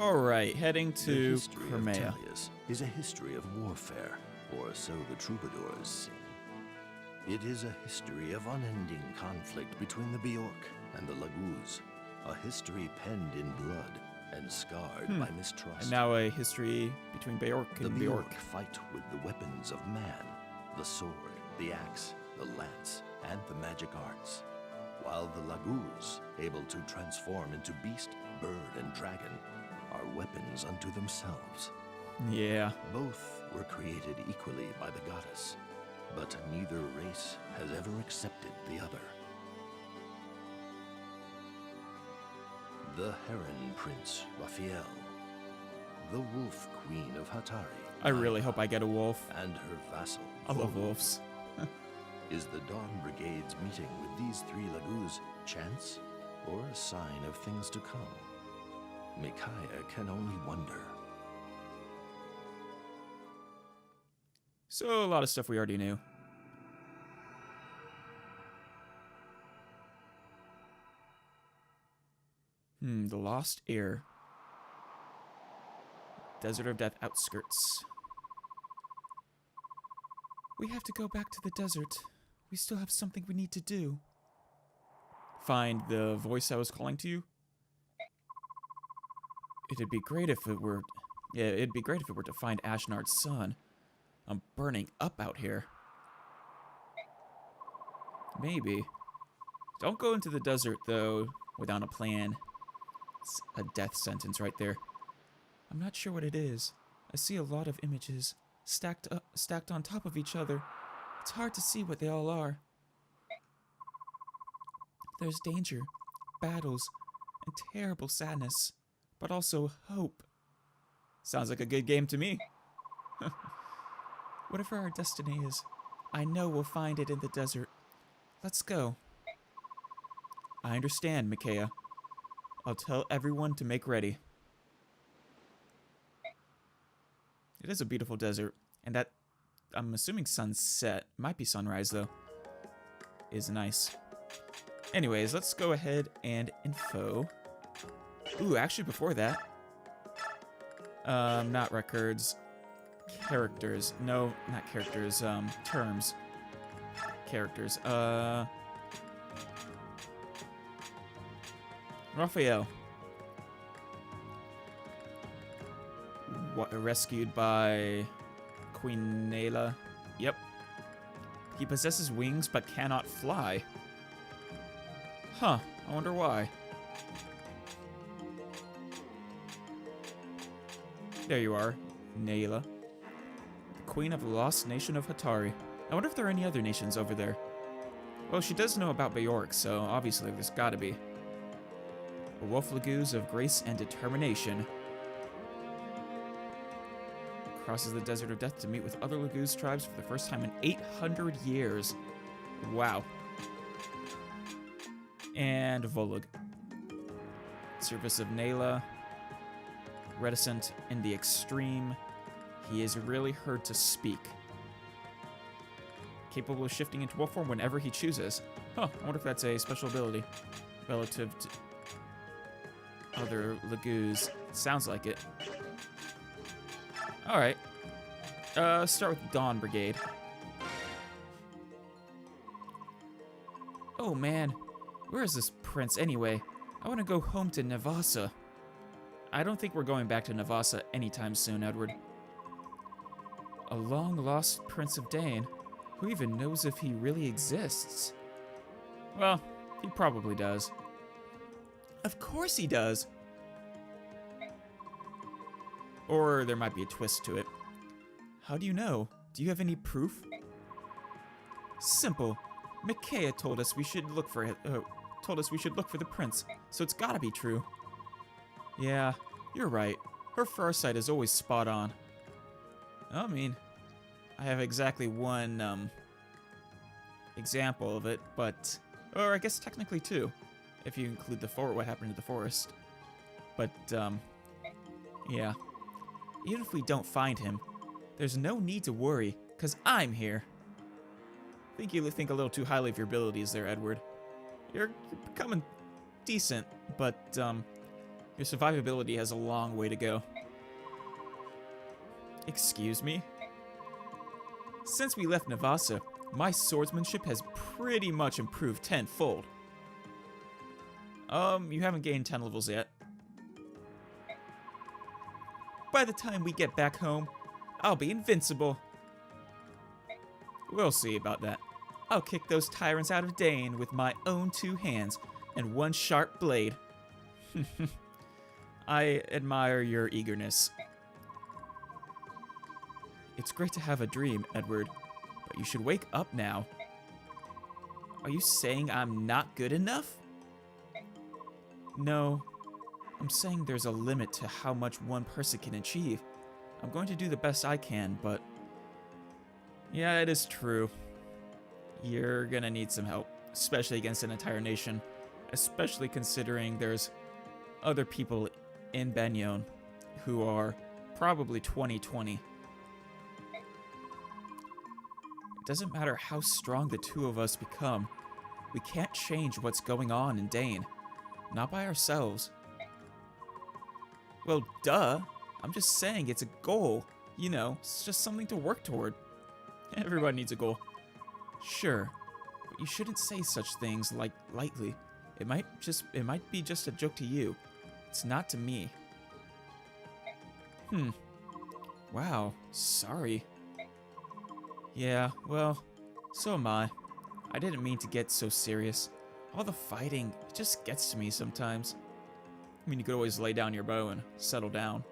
Alright, heading The to history of Crimea. Tellius is a history of warfare, or so the troubadours sing. It is a history of unending conflict between the Bjork and the Laguz, a history penned in blood and scarred by mistrust. And now a history between Bjork The and Bjork Bjork. fight with the weapons of man, the sword, the axe, the lance, and the magic arts, while the Laguz, able to transform into beast, bird, and dragon, are weapons unto themselves. Yeah. Both were created equally by the goddess, but neither race has ever accepted the other. The Heron Prince Raphael, the Wolf Queen of Hatari, I really hope I get a wolf. and her vassal, I love Volug. wolves. Is the Dawn Brigade's meeting with these three Laguz chance or a sign of things to come? Micaiah can only wonder. So, a lot of stuff we already knew. The Lost Heir. Desert of Death outskirts. We have to go back to the desert. We still have something we need to do. Find the voice I was calling to you? It'd be great if it were... Yeah, it'd be great if it were to find Ashnard's son. I'm burning up out here. Maybe. Don't go into the desert, though, without a plan. It's a death sentence right there. I'm not sure what it is. I see a lot of images, stacked on top of each other. It's hard to see what they all are. There's danger, battles, and terrible sadness, but also hope. Sounds like a good game to me. Whatever our destiny is, I know we'll find it in the desert. Let's go. I understand, Micaiah. I'll tell everyone to make ready. It is a beautiful desert, and that, I'm assuming sunset, might be sunrise though, is nice. Anyways, let's go ahead and info. Ooh, actually before that, not records, characters. No, not characters, terms. Characters, Raphael. Rescued by Queen Nayla. Yep. He possesses wings but cannot fly. Huh, I wonder why. There you are, Nayla. The Queen of the Lost Nation of Hatari. I wonder if there are any other nations over there. Well, she does know about Bjork, so obviously there's gotta be. A Wolf Laguz of grace and determination. Crosses the Desert of Death to meet with other Laguz tribes for the first time in 800 years. Wow. And Volug. Service of Nayla. Reticent in the extreme. He is really heard to speak. Capable of shifting into wolf form whenever he chooses. Huh, I wonder if that's a special ability. Relative to other Laguz. Sounds like it. Alright. Start with Dawn Brigade. Oh man, where is this prince anyway? I want to go home to Navasa. I don't think we're going back to Navasa anytime soon, Edward. A long-lost Prince of Dane. Who even knows if he really exists? Well, he probably does. Of course he does! Or there might be a twist to it. How do you know? Do you have any proof? Simple. Micaiah told us we should look for the prince, so it's gotta be true. Yeah, you're right. Her foresight is always spot on. I mean, I have exactly one example of it, but, or I guess technically two, if you include what happened to the forest. But yeah. Even if we don't find him, there's no need to worry, because I'm here. I think you think a little too highly of your abilities there, Edward. You're becoming decent, but Your survivability has a long way to go. Excuse me? Since we left Navasa, my swordsmanship has pretty much improved tenfold. You haven't gained 10 levels yet. By the time we get back home, I'll be invincible. We'll see about that. I'll kick those tyrants out of Dane with my own 2 hands and 1 sharp blade. I admire your eagerness. It's great to have a dream, Edward, but you should wake up now. Are you saying I'm not good enough? No, I'm saying there's a limit to how much one person can achieve. I'm going to do the best I can, but... yeah, it is true. You're gonna need some help, especially against an entire nation. Especially considering there's other people in Benyon who are probably 2020. It doesn't matter how strong the 2 of us become. We can't change what's going on in Dane. Not by ourselves. Well, duh. I'm just saying it's a goal. You know, it's just something to work toward. Everybody needs a goal. Sure, but you shouldn't say such things like lightly. It might be just a joke to you. It's not to me. Wow, sorry. Yeah, well, so am I. I didn't mean to get so serious. All the fighting, it just gets to me sometimes. I mean, you could always lay down your bow and settle down.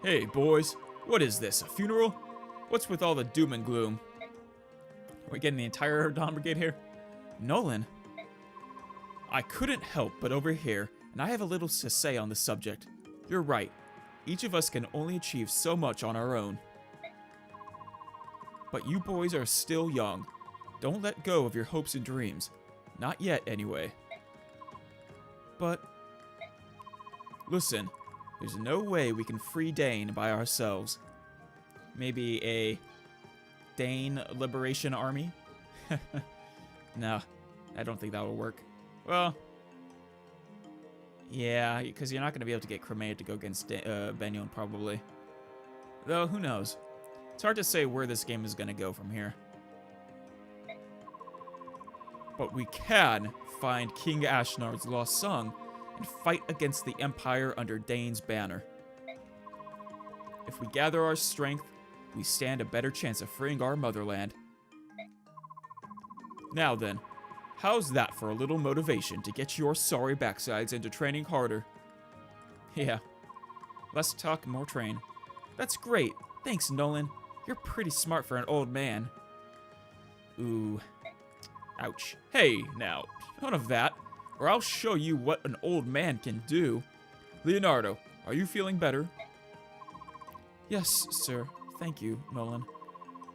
Hey, boys. What is this, a funeral? What's with all the doom and gloom? Are we getting the entire Dawn Brigade here? Nolan. I couldn't help but overhear, and I have a little to say on the subject. You're right. Each of us can only achieve so much on our own. But you boys are still young. Don't let go of your hopes and dreams. Not yet, anyway. But... listen, there's no way we can free Dane by ourselves. Maybe a Dane Liberation Army? No, I don't think that will work. Well, yeah, because you're not going to be able to get cremated to go against Benyon, probably. Though, who knows? It's hard to say where this game is going to go from here. But we can find King Ashnard's lost song and fight against the Empire under Dane's banner. If we gather our strength, we stand a better chance of freeing our motherland. Now then, how's that for a little motivation to get your sorry backsides into training harder? Yeah, less talk, more train. That's great. Thanks, Nolan. You're pretty smart for an old man. Ooh. Ouch. Hey, now, none of that, or I'll show you what an old man can do. Leonardo, are you feeling better? Yes, sir. Thank you, Nolan.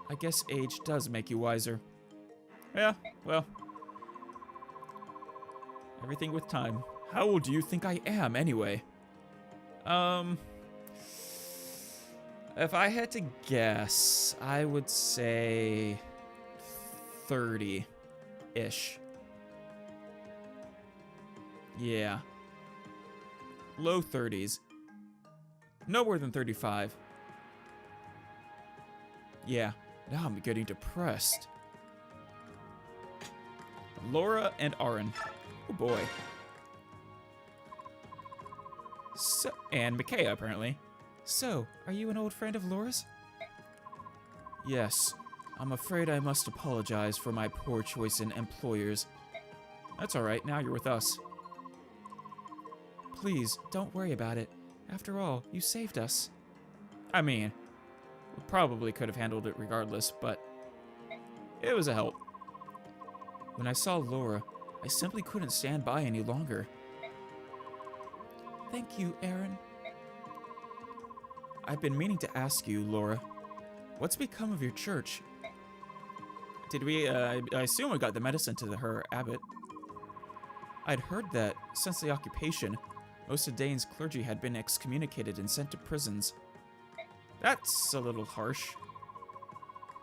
I guess age does make you wiser. Yeah, well. Everything with time. How old do you think I am, anyway? If I had to guess, I would say 30-ish. Yeah. Low 30s. No more than 35. Yeah, now I'm getting depressed. Laura and Aaron. Oh boy. So, and Micaiah, apparently. So, are you an old friend of Laura's? Yes. I'm afraid I must apologize for my poor choice in employers. That's alright, now you're with us. Please, don't worry about it. After all, you saved us. I mean, we probably could have handled it regardless, but it was a help. When I saw Laura, I simply couldn't stand by any longer. Thank you, Aaron. I've been meaning to ask you, Laura, what's become of your church? Did we, I assume we got the medicine to her abbot. I'd heard that, since the occupation, most of Dane's clergy had been excommunicated and sent to prisons. That's a little harsh.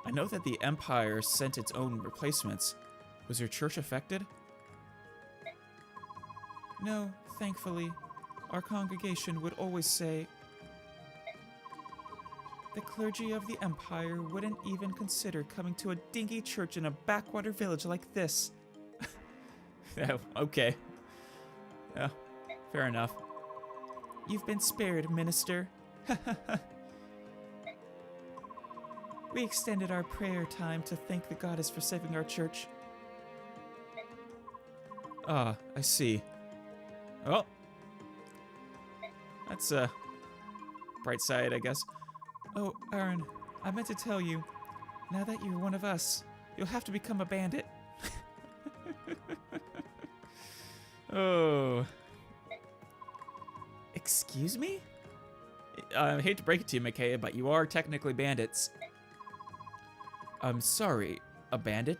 I know that the Empire sent its own replacements. Was your church affected? No, thankfully, our congregation would always say, the clergy of the Empire wouldn't even consider coming to a dingy church in a backwater village like this. Oh, okay. Yeah, fair enough. You've been spared, Minister. We extended our prayer time to thank the goddess for saving our church. Ah, I see. Well, that's a bright side, I guess. Oh, Aaron, I meant to tell you, now that you're one of us, you'll have to become a bandit. Oh. Excuse me? I hate to break it to you, Micaiah, but you are technically bandits. I'm sorry, a bandit?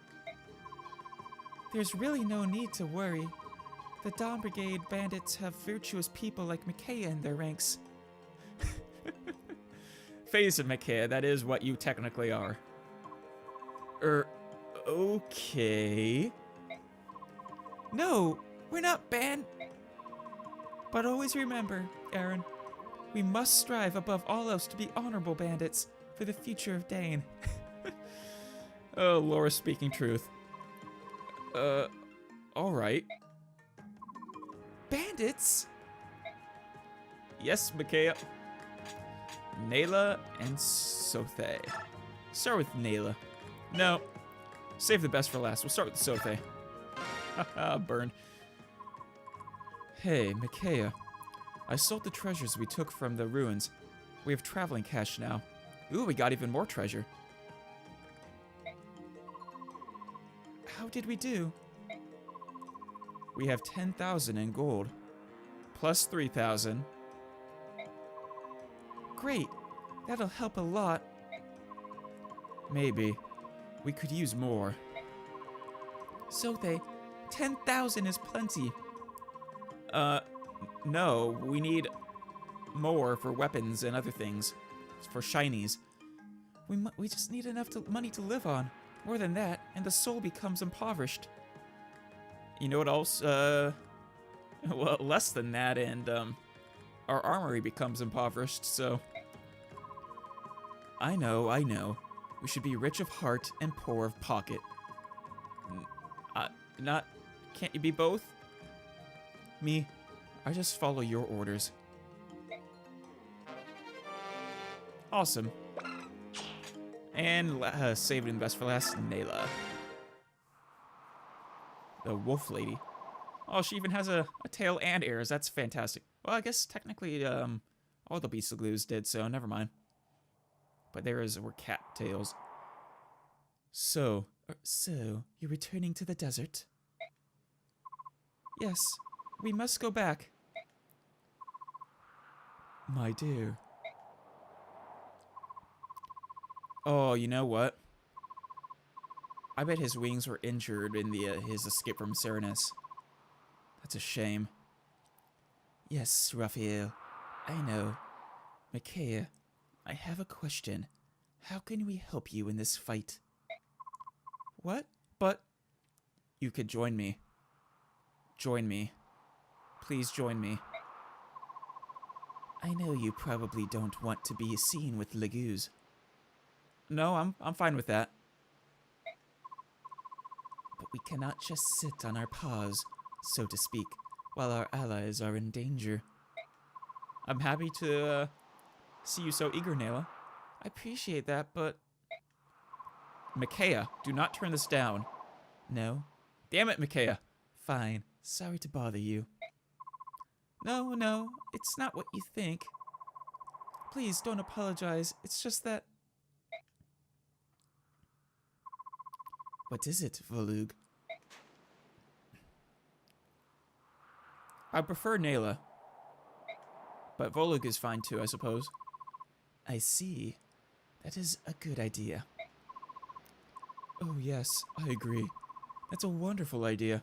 There's really no need to worry. The Dawn Brigade bandits have virtuous people like Micaiah in their ranks. Face it, Micaiah, that is what you technically are. Okay. No, we're not But always remember, Aaron, we must strive above all else to be honorable bandits for the future of Dane. Oh, Laura speaking truth. Alright. Bandits? Yes, Micaiah. Nayla and Sothe. Start with Nayla. No. Save the best for last. We'll start with Sothe. Haha, burn. Hey, Micaiah. I sold the treasures we took from the ruins. We have traveling cash now. Ooh, we got even more treasure. How did we do? We have 10,000 in gold. Plus 3,000. Great. That'll help a lot. Maybe. We could use more. Sothe, 10,000 is plenty. No. We need more for weapons and other things. For shinies. We just need enough money to live on. More than that, and the soul becomes impoverished. You know what else? Well, less than that, and, our armory becomes impoverished, so... I know. We should be rich of heart and poor of pocket. Can't you be both? Me, I just follow your orders. Awesome. And saving the best for last, Nayla. The wolf lady. Oh, she even has a tail and ears. That's fantastic. Well, I guess technically all the Beast of Glues did, so never mind. But were cat tails. So you're returning to the desert? Yes, we must go back. My dear. Oh, you know what? I bet his wings were injured in his escape from Serenus. That's a shame. Yes, Raphael. I know. Micaiah, I have a question. How can we help you in this fight? What? But... You could join me. Join me. Please join me. I know you probably don't want to be seen with Laguz. No, I'm fine with that. But we cannot just sit on our paws, so to speak, while our allies are in danger. I'm happy to see you so eager, Nayla. I appreciate that, but... Micaiah, do not turn this down. No? Damn it, Micaiah. Fine. Sorry to bother you. No, it's not what you think. Please don't apologize. It's just that... What is it, Volug? I prefer Nayla. But Volug is fine too, I suppose. I see. That is a good idea. Oh yes, I agree. That's a wonderful idea.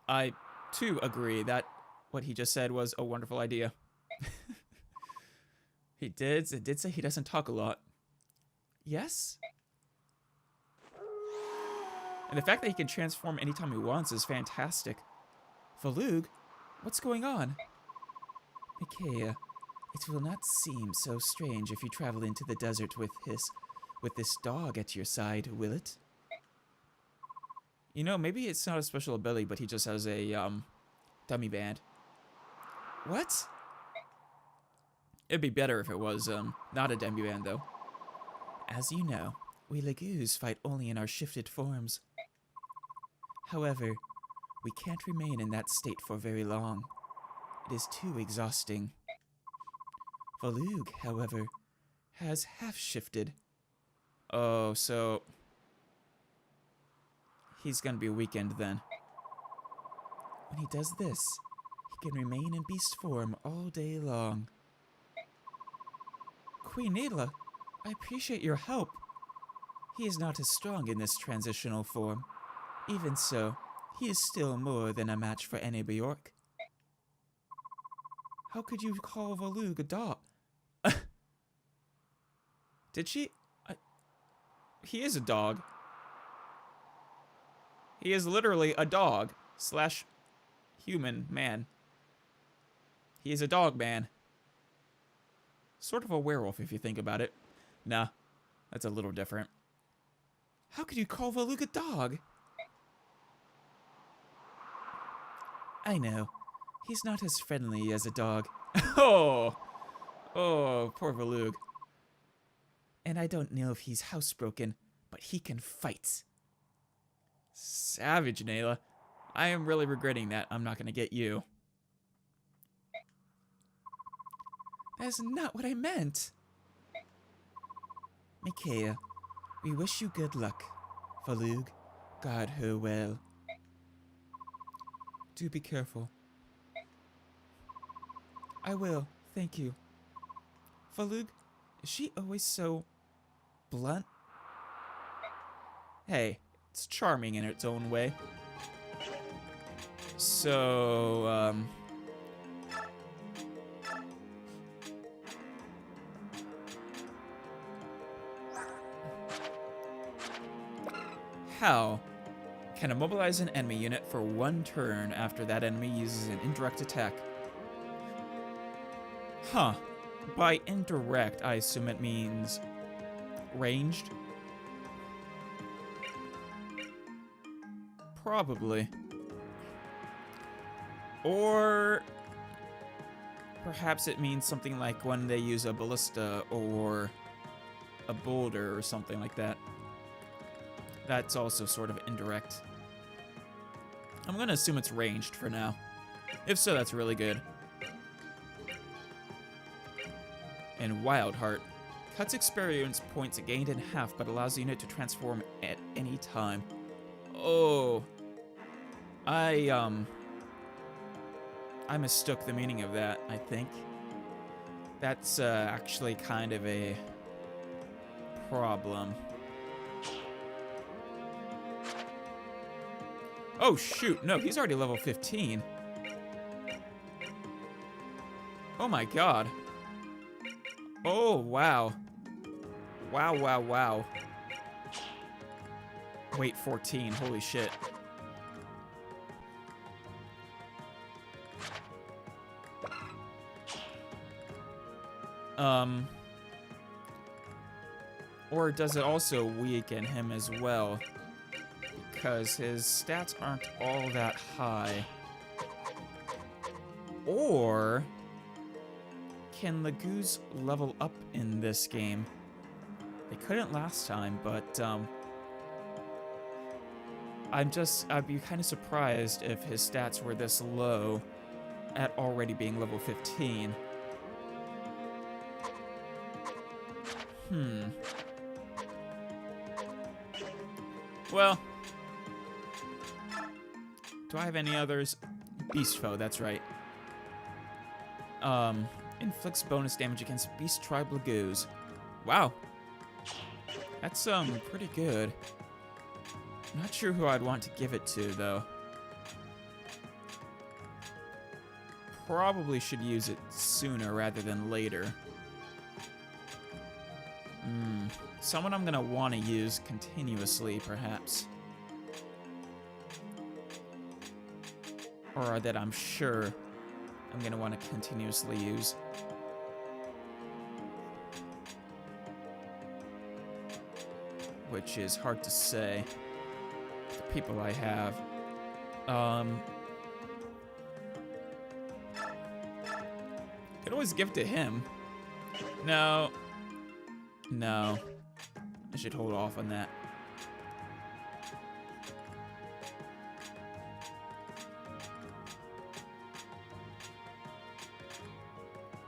I, too, agree that what he just said was a wonderful idea. It did say he doesn't talk a lot. Yes? And the fact that he can transform anytime he wants is fantastic. Valug? What's going on? Micaiah, it will not seem so strange if you travel into the desert with this dog at your side, will it? You know, maybe it's not a special ability, but he just has a, dummy band. What? It'd be better if it was, not a dummy band, though. As you know, we Lagoos fight only in our shifted forms. However, we can't remain in that state for very long. It is too exhausting. Valug, however, has half-shifted. Oh, so he's gonna be weakened then. When he does this, he can remain in beast form all day long. Queen Nayla, I appreciate your help. He is not as strong in this transitional form. Even so, he is still more than a match for any Bjork. How could you call Valug a dog? Did she? He is a dog. He is literally a dog / human man. He is a dog man. Sort of a werewolf if you think about it. Nah, that's a little different. How could you call Valug a dog? I know. He's not as friendly as a dog. Oh, poor Valug. And I don't know if he's housebroken, but he can fight. Savage, Nayla. I am really regretting that. I'm not going to get you. That is not what I meant. Micaiah, we wish you good luck. Valug, guard her well. Do be careful. I will, thank you. Valug, is she always so blunt? Hey, it's charming in its own way. So, how can immobilize an enemy unit for 1 turn after that enemy uses an indirect attack? Huh. By indirect, I assume it means ranged? Probably. Or perhaps it means something like when they use a ballista or a boulder or something like that. That's also sort of indirect. I'm gonna assume it's ranged for now. If so, that's really good. And Wild Heart. Cuts experience points gained in half, but allows the unit to transform at any time. Oh. I mistook the meaning of that, I think. That's actually kind of a problem. Oh shoot, no, he's already level 15. Oh my god. Oh, wow. Wow, wow, wow. Wait, 14, holy shit. Or does it also weaken him as well? Because his stats aren't all that high. Or can Lagoos level up in this game? They couldn't last time, but I'd be kind of surprised if his stats were this low at already being level 15. Well, do I have any others? Beast Foe, that's right. Inflicts bonus damage against Beast Tribe Lagoos. Wow. That's, pretty good. I'm not sure who I'd want to give it to, though. Probably should use it sooner rather than later. Someone I'm gonna want to use continuously, perhaps. or that I'm sure I'm going to want to continuously use. Which is hard to say. The people I have. Could always give to him. No. No. I should hold off on that.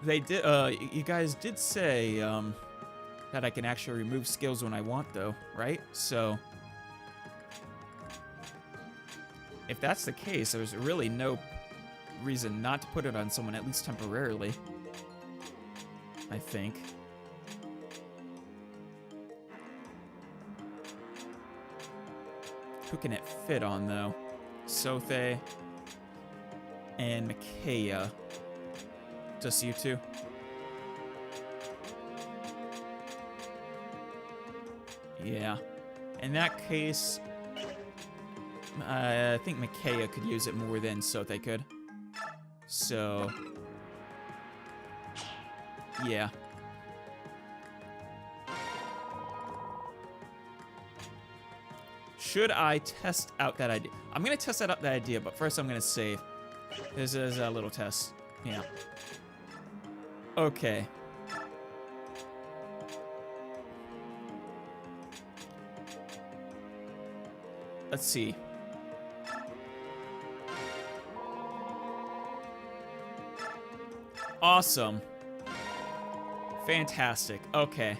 They did, you guys did say, that I can actually remove skills when I want, though, right? So, if that's the case, there's really no reason not to put it on someone, at least temporarily. I think. Who can it fit on, though? Sothe and Micaiah. Just you two? Yeah. In that case, I think Micaiah could use it more than Sothe could. So, yeah. Should I test out that idea? I'm going to test out that idea, but first I'm going to save. This is a little test. Yeah. Okay. Let's see. Awesome. Fantastic. Okay.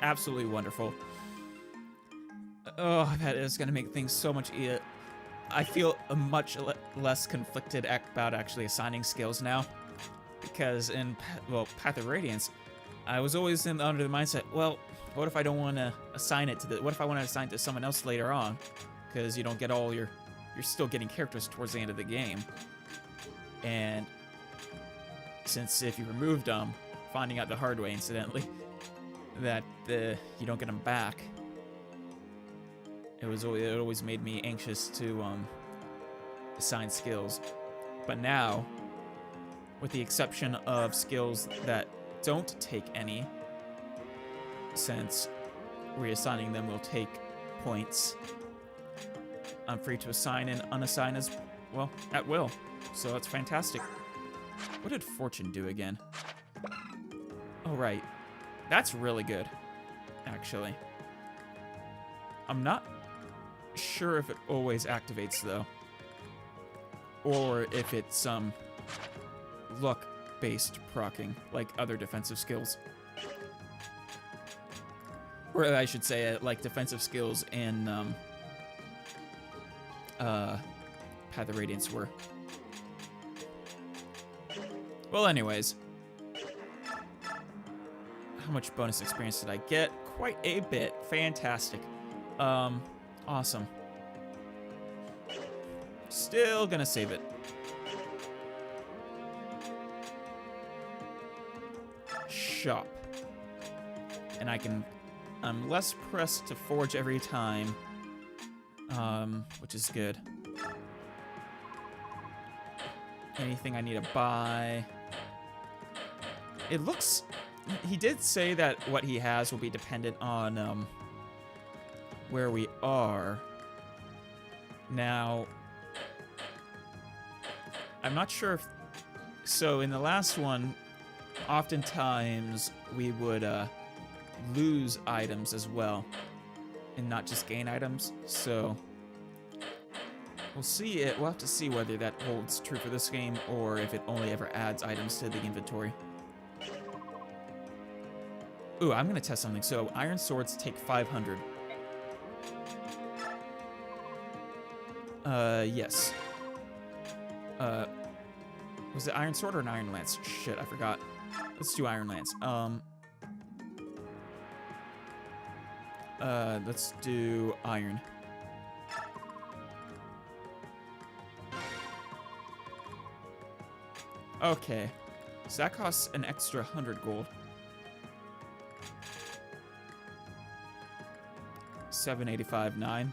Absolutely wonderful. Oh, that is going to make things so much easier. I feel much less conflicted about actually assigning skills now. Because in, well, Path of Radiance, I was always under the mindset, well, what if I don't want to assign it to what if I want to assign it to someone else later on? Because you don't get all you're still getting characters towards the end of the game. And since if you removed them, finding out the hard way, incidentally, that you don't get them back. It always made me anxious to assign skills. But now, with the exception of skills that don't take any, since reassigning them will take points, I'm free to assign and unassign as well at will. So that's fantastic. What did Fortune do again? Oh, right. That's really good, actually. I'm not sure if it always activates, though. Or if it's luck-based proccing, like other defensive skills. Or I should say, like defensive skills in Path of Radiance were. Well, anyways. How much bonus experience did I get? Quite a bit. Fantastic. Awesome. Still gonna save it. Shop. And I'm less pressed to forge every time. Which is good. Anything I need to buy. It looks... He did say that what he has will be dependent on, where we are. Now... I'm not sure if... So, in the last one, oftentimes we would, lose items as well. And not just gain items, so... We'll see it. We'll have to see whether that holds true for this game or if it only ever adds items to the inventory. Ooh, I'm gonna test something. So, iron swords take 500. Yes. Was it iron sword or an iron lance? Shit, I forgot. Let's do iron lance. Let's do iron. Okay, so that costs an extra 100 gold. 785, 9.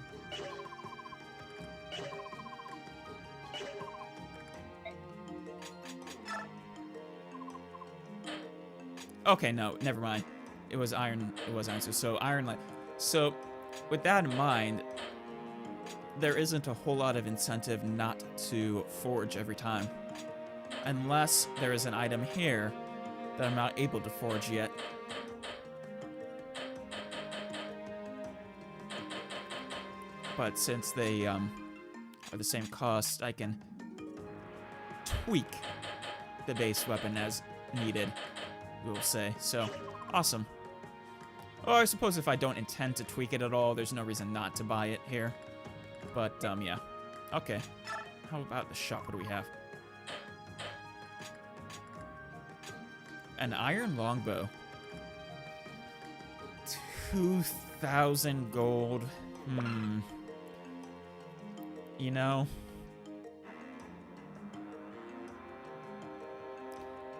Okay, no, never mind. It was iron. It was iron. So iron light. So with that in mind, there isn't a whole lot of incentive not to forge every time. Unless there is an item here that I'm not able to forge yet. But since they are the same cost, I can tweak the base weapon as needed, we will say. So, awesome. Oh, I suppose if I don't intend to tweak it at all, there's no reason not to buy it here. But, yeah. Okay. How about the shop? What do we have? An iron longbow. 2,000 gold. You know,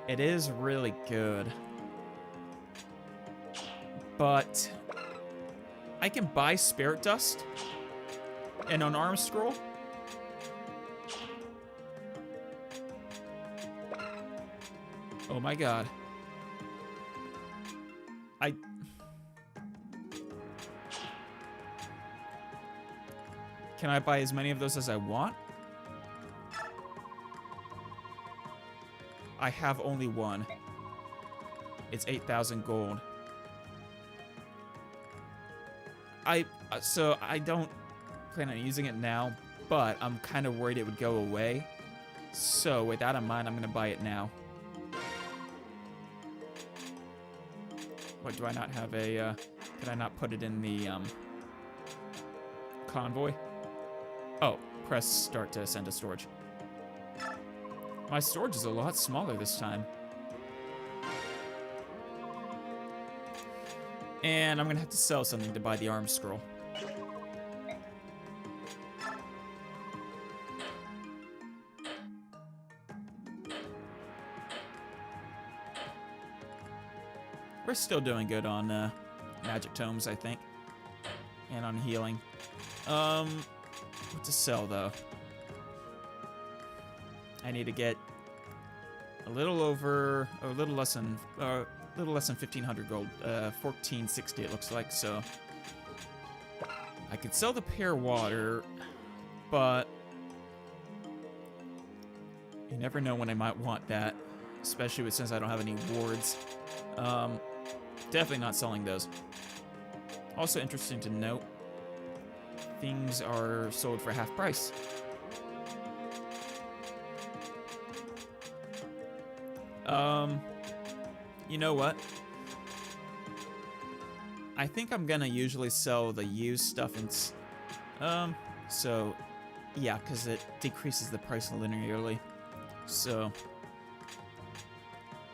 it is really good, but I can buy spirit dust and an arm scroll. Oh my god. Can I buy as many of those as I want? I have only one. It's 8,000 gold. So I don't plan on using it now, but I'm kind of worried it would go away. So with that in mind, I'm gonna buy it now. What, do I not have a, did I not put it in the, convoy? Oh, press start to ascend to storage. My storage is a lot smaller this time. And I'm gonna have to sell something to buy the arm scroll. We're still doing good on magic tomes, I think. And on healing. What to sell, though? I need to get a little over, or a little less than 1,500 gold. 1,460 it looks like, so... I could sell the pear water, but... You never know when I might want that. Especially since I don't have any wards. Definitely not selling those. Also interesting to note, things are sold for half price. You know what? I think I'm gonna usually sell the used stuff and so yeah, because it decreases the price linearly. So,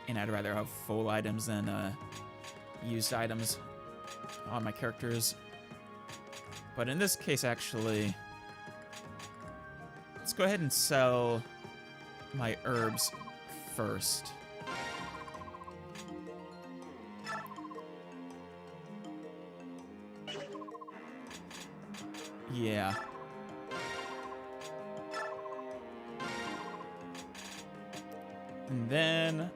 and I'd rather have full items than used items on my characters. But in this case, actually, let's go ahead and sell my herbs first. Yeah. And then...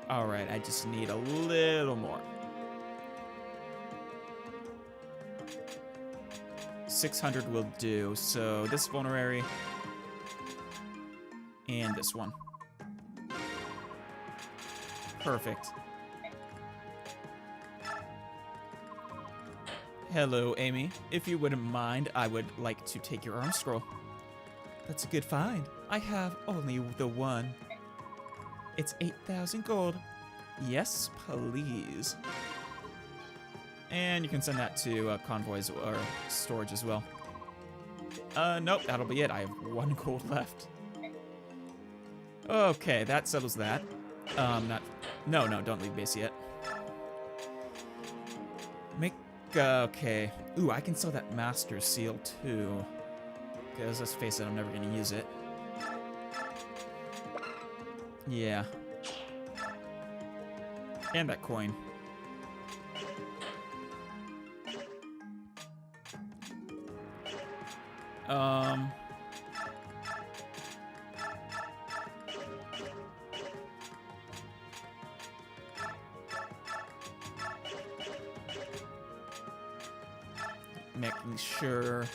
Alright, I just need a little more. 600 will do, so this vulnerary and this one. Perfect. Hello, Amy. If you wouldn't mind, I would like to take your arm scroll. That's a good find. I have only the one. It's 8,000 gold. Yes, please. And you can send that to convoys or storage as well. Nope, that'll be it. I have 1 gold left. Okay, that settles that. No, don't leave base yet. Okay. Ooh, I can sell that master seal too. Because let's face it, I'm never gonna use it. Yeah. And that coin. making sure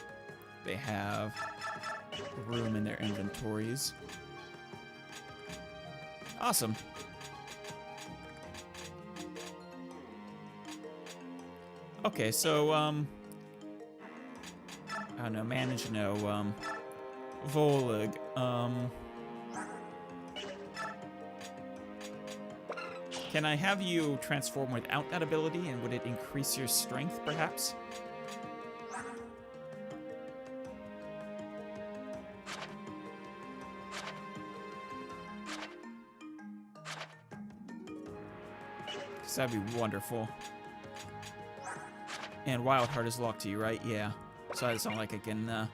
they have room in their inventories. Awesome. Okay, so, I don't know, manage, no, Volig, can I have you transform without that ability, and would it increase your strength, perhaps? That'd be wonderful. And Wild Heart is locked to you, right? Yeah. So it's not like I can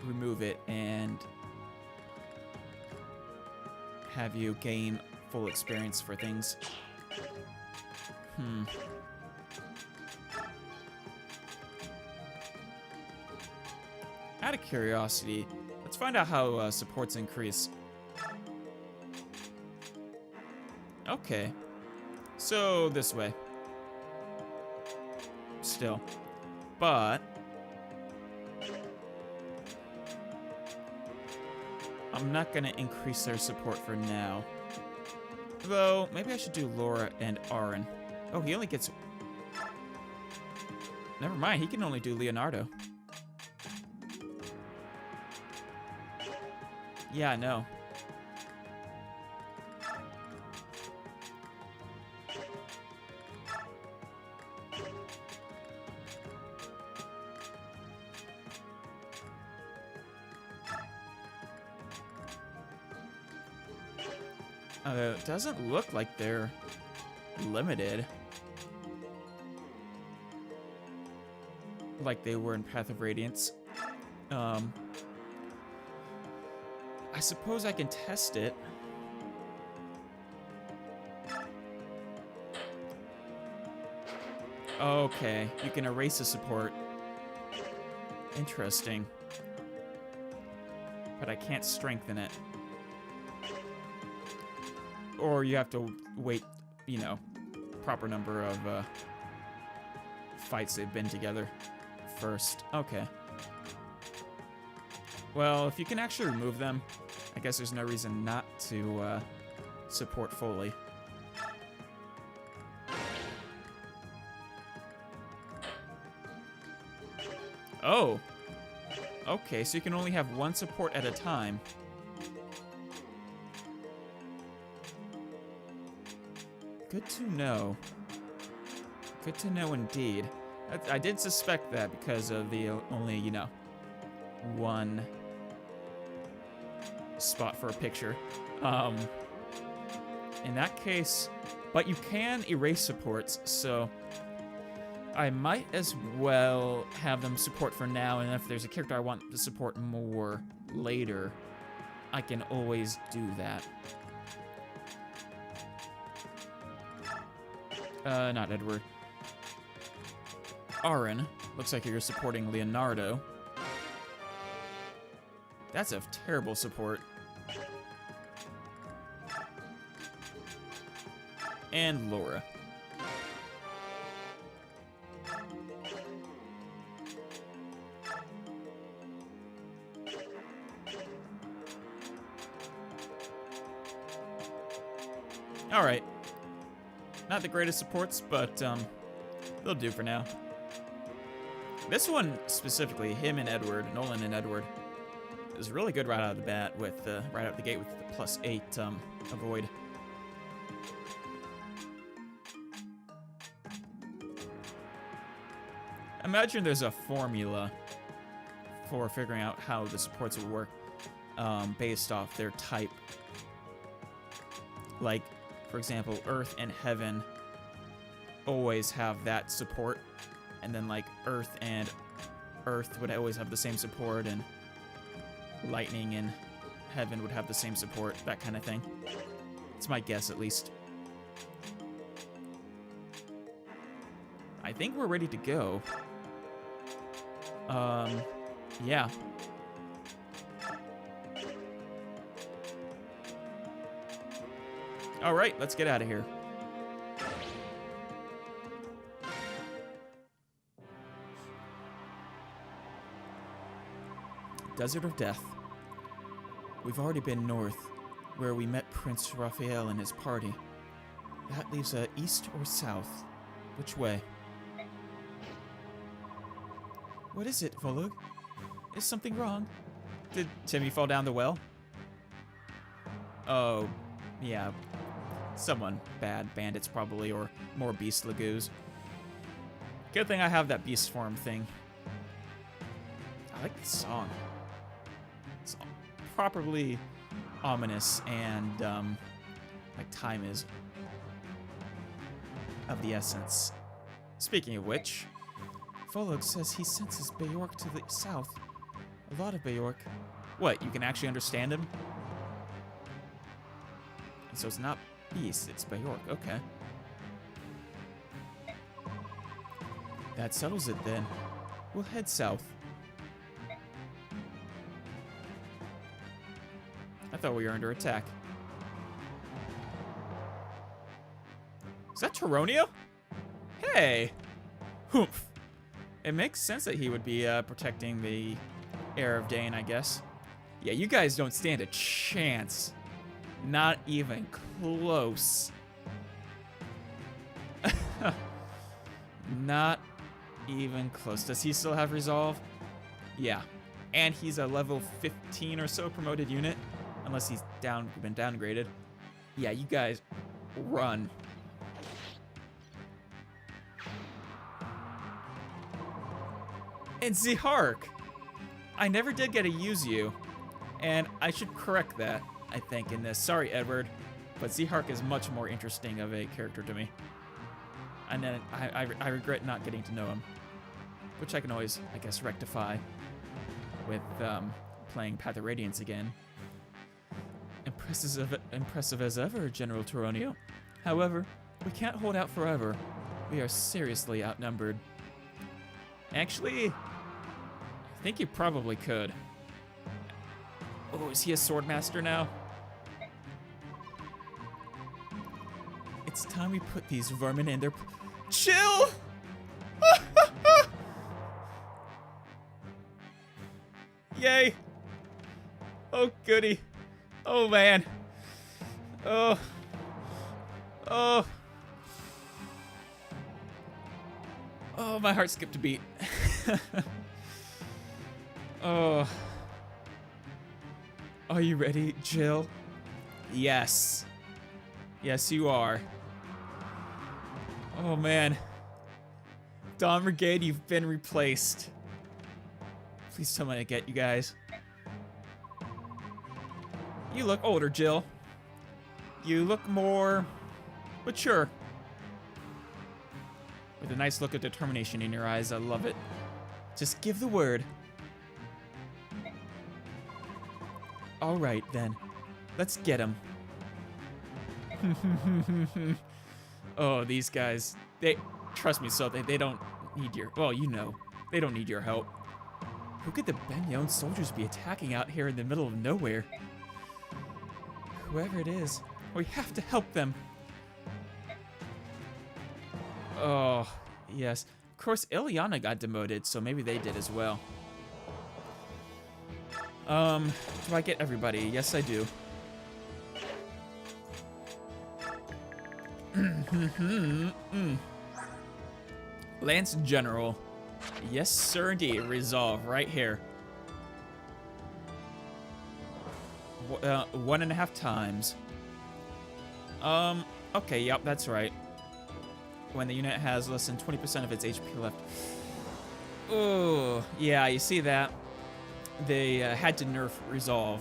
remove it and have you gain full experience for things. Out of curiosity, let's find out how supports increase. Okay. So, this way. Still. But I'm not gonna increase their support for now. Though, maybe I should do Laura and Aaron. Oh, he only gets... Never mind, he can only do Leonardo. Yeah, I know. It doesn't look like they're limited like they were in Path of Radiance. I suppose I can test it. Okay, you can erase a support. Interesting. But I can't strengthen it. Or you have to wait, you know, proper number of fights they've been together first. Okay. Well, if you can actually remove them, I guess there's no reason not to support fully. Oh! Okay, so you can only have one support at a time. Good to know. Good to know indeed. I did suspect that because of the only, you know, one spot for a picture. In that case, but you can erase supports, so I might as well have them support for now, and if there's a character I want to support more later, I can always do that. Not Edward. Aaron, looks like you're supporting Leonardo. That's a terrible support. And Laura. Alright. Not the greatest supports, but they'll do for now. This one specifically, him and Edward, Nolan and Edward, is really good right out of the bat with right out the gate with the +8 avoid. Imagine there's a formula for figuring out how the supports would work based off their type. Like, for example, Earth and Heaven always have that support, and then like Earth and Earth would always have the same support, and Lightning and Heaven would have the same support, that kind of thing. It's my guess, at least. I think we're ready to go. Yeah. All right, let's get out of here. Desert of Death. We've already been north, where we met Prince Raphael and his party. That leaves east or south. Which way? What is it, Volug? Is something wrong? Did Timmy fall down the well? Oh, yeah. Someone bad. Bandits, probably, or more beast lagoos. Good thing I have that beast form thing. I like the song. It's properly ominous and, like time is of the essence. Speaking of which, Volug says he senses Beork to the south. A lot of Beork. What, you can actually understand him? And so it's not beast, it's Beork, okay. That settles it then. We'll head south. I thought we were under attack. Is that Tyronio? Hey! Humph. It makes sense that he would be protecting the Heir of Dane, I guess. Yeah, you guys don't stand a chance. Not even close. Not even close. Does he still have resolve? Yeah. And he's a level 15 or so promoted unit. Unless he's been downgraded. Yeah, you guys run. And Zihark! I never did get to use you. And I should correct that, I think, in this. Sorry, Edward. But Zihark is much more interesting of a character to me. And then I regret not getting to know him. Which I can always, I guess, rectify with playing Path of Radiance again. Impressive as ever, General Tyronio. However, we can't hold out forever. We are seriously outnumbered. Actually, I think you probably could. Oh, is he a swordmaster now? It's time we put these vermin in their... Chill! Yay! Oh, goody. Oh, man. Oh. Oh. Oh, my heart skipped a beat. Oh. Are you ready, Jill? Yes. Yes, you are. Oh, man. Dawn Brigade, you've been replaced. Please tell me I get you guys. You look older, Jill. You look more mature. With a nice look of determination in your eyes. I love it. Just give the word. All right, then. Let's get him. Oh, these guys. They trust me, so they don't need your... Well, you know. They don't need your help. Who could the Benyon soldiers be attacking out here in the middle of nowhere? Whoever it is, we have to help them. Oh, yes. Of course, Ileana got demoted, so maybe they did as well. Do I get everybody? Yes, I do. Lance General. Yes, sir, indeed. Resolve right here. 1.5 times. Okay, yep, that's right. When the unit has less than 20% of its HP left. Oh, yeah, you see that? They had to nerf Resolve.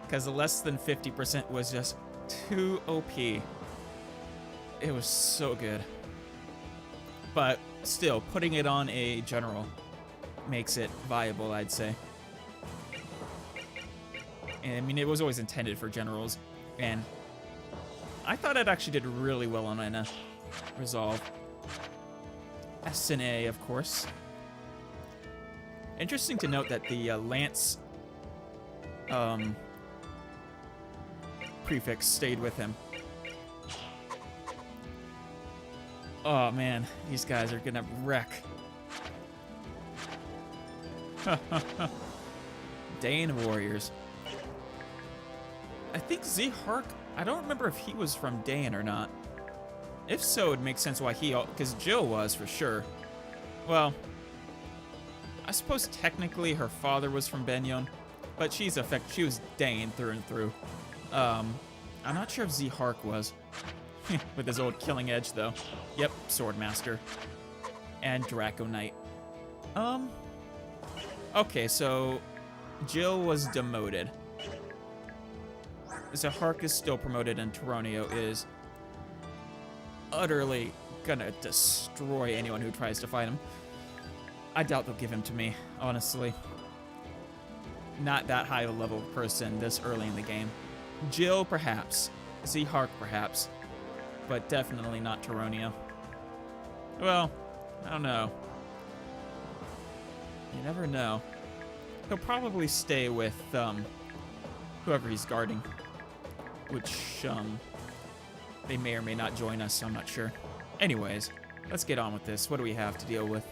Because the less than 50% was just too OP. It was so good. But still, putting it on a general makes it viable, I'd say. And I mean, it was always intended for generals. And I thought it actually did really well on a Resolve. SNA, of course. Interesting to note that the Lance prefix stayed with him. Oh man, these guys are gonna wreck. Daein warriors. I think Z-Hark, I don't remember if he was from Daein or not. If so, it makes sense why he, because Jill was for sure. Well, I suppose technically her father was from Benyon, but she was Daein through and through. I'm not sure if Z-Hark was. With his old killing edge, though. Yep, Swordmaster. And Draco Knight. Okay, so Jill was demoted. Z-Hark is still promoted, and Taronio is utterly gonna destroy anyone who tries to fight him. I doubt they'll give him to me, honestly. Not that high a level person this early in the game. Jill, perhaps. Z-Hark, perhaps. But definitely not Taronio. Well, I don't know. You never know. He'll probably stay with, whoever he's guarding. Which, they may or may not join us, so I'm not sure. Anyways, let's get on with this. What do we have to deal with?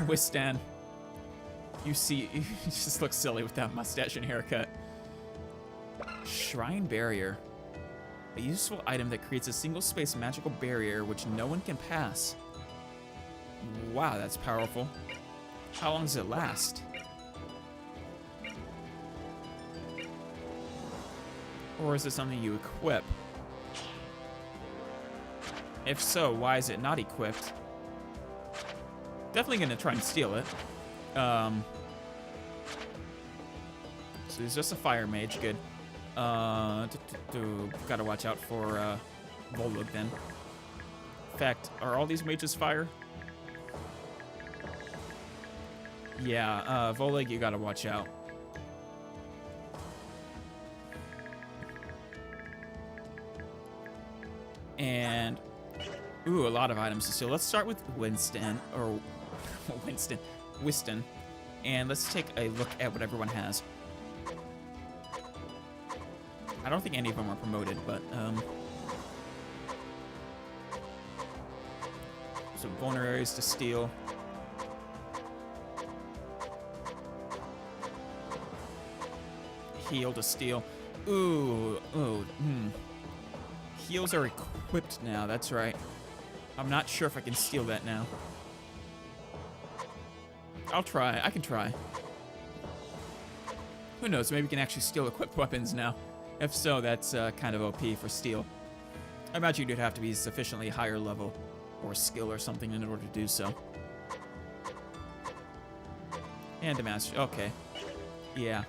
Wistan. You just look silly with that mustache and haircut. Shrine Barrier. A useful item that creates a single-space magical barrier which no one can pass. Wow, that's powerful. How long does it last? Or is it something you equip? If so, why is it not equipped? Definitely gonna try and steal it. So he's just a fire mage, good. Gotta watch out for Volug then. In fact, are all these mages fire? Yeah, Volug, you gotta watch out. And, ooh, a lot of items to steal. Let's start with Winston, and let's take a look at what everyone has. I don't think any of them are promoted, but, some vulneraries to steal. Heal to steal. Heals are equipped now, that's right. I'm not sure if I can steal that now. I'll try, I can try. Who knows, maybe we can actually steal equipped weapons now. If so, that's kind of OP for steal. I imagine you'd have to be sufficiently higher level or skill or something in order to do so. And a master, okay. Yeah.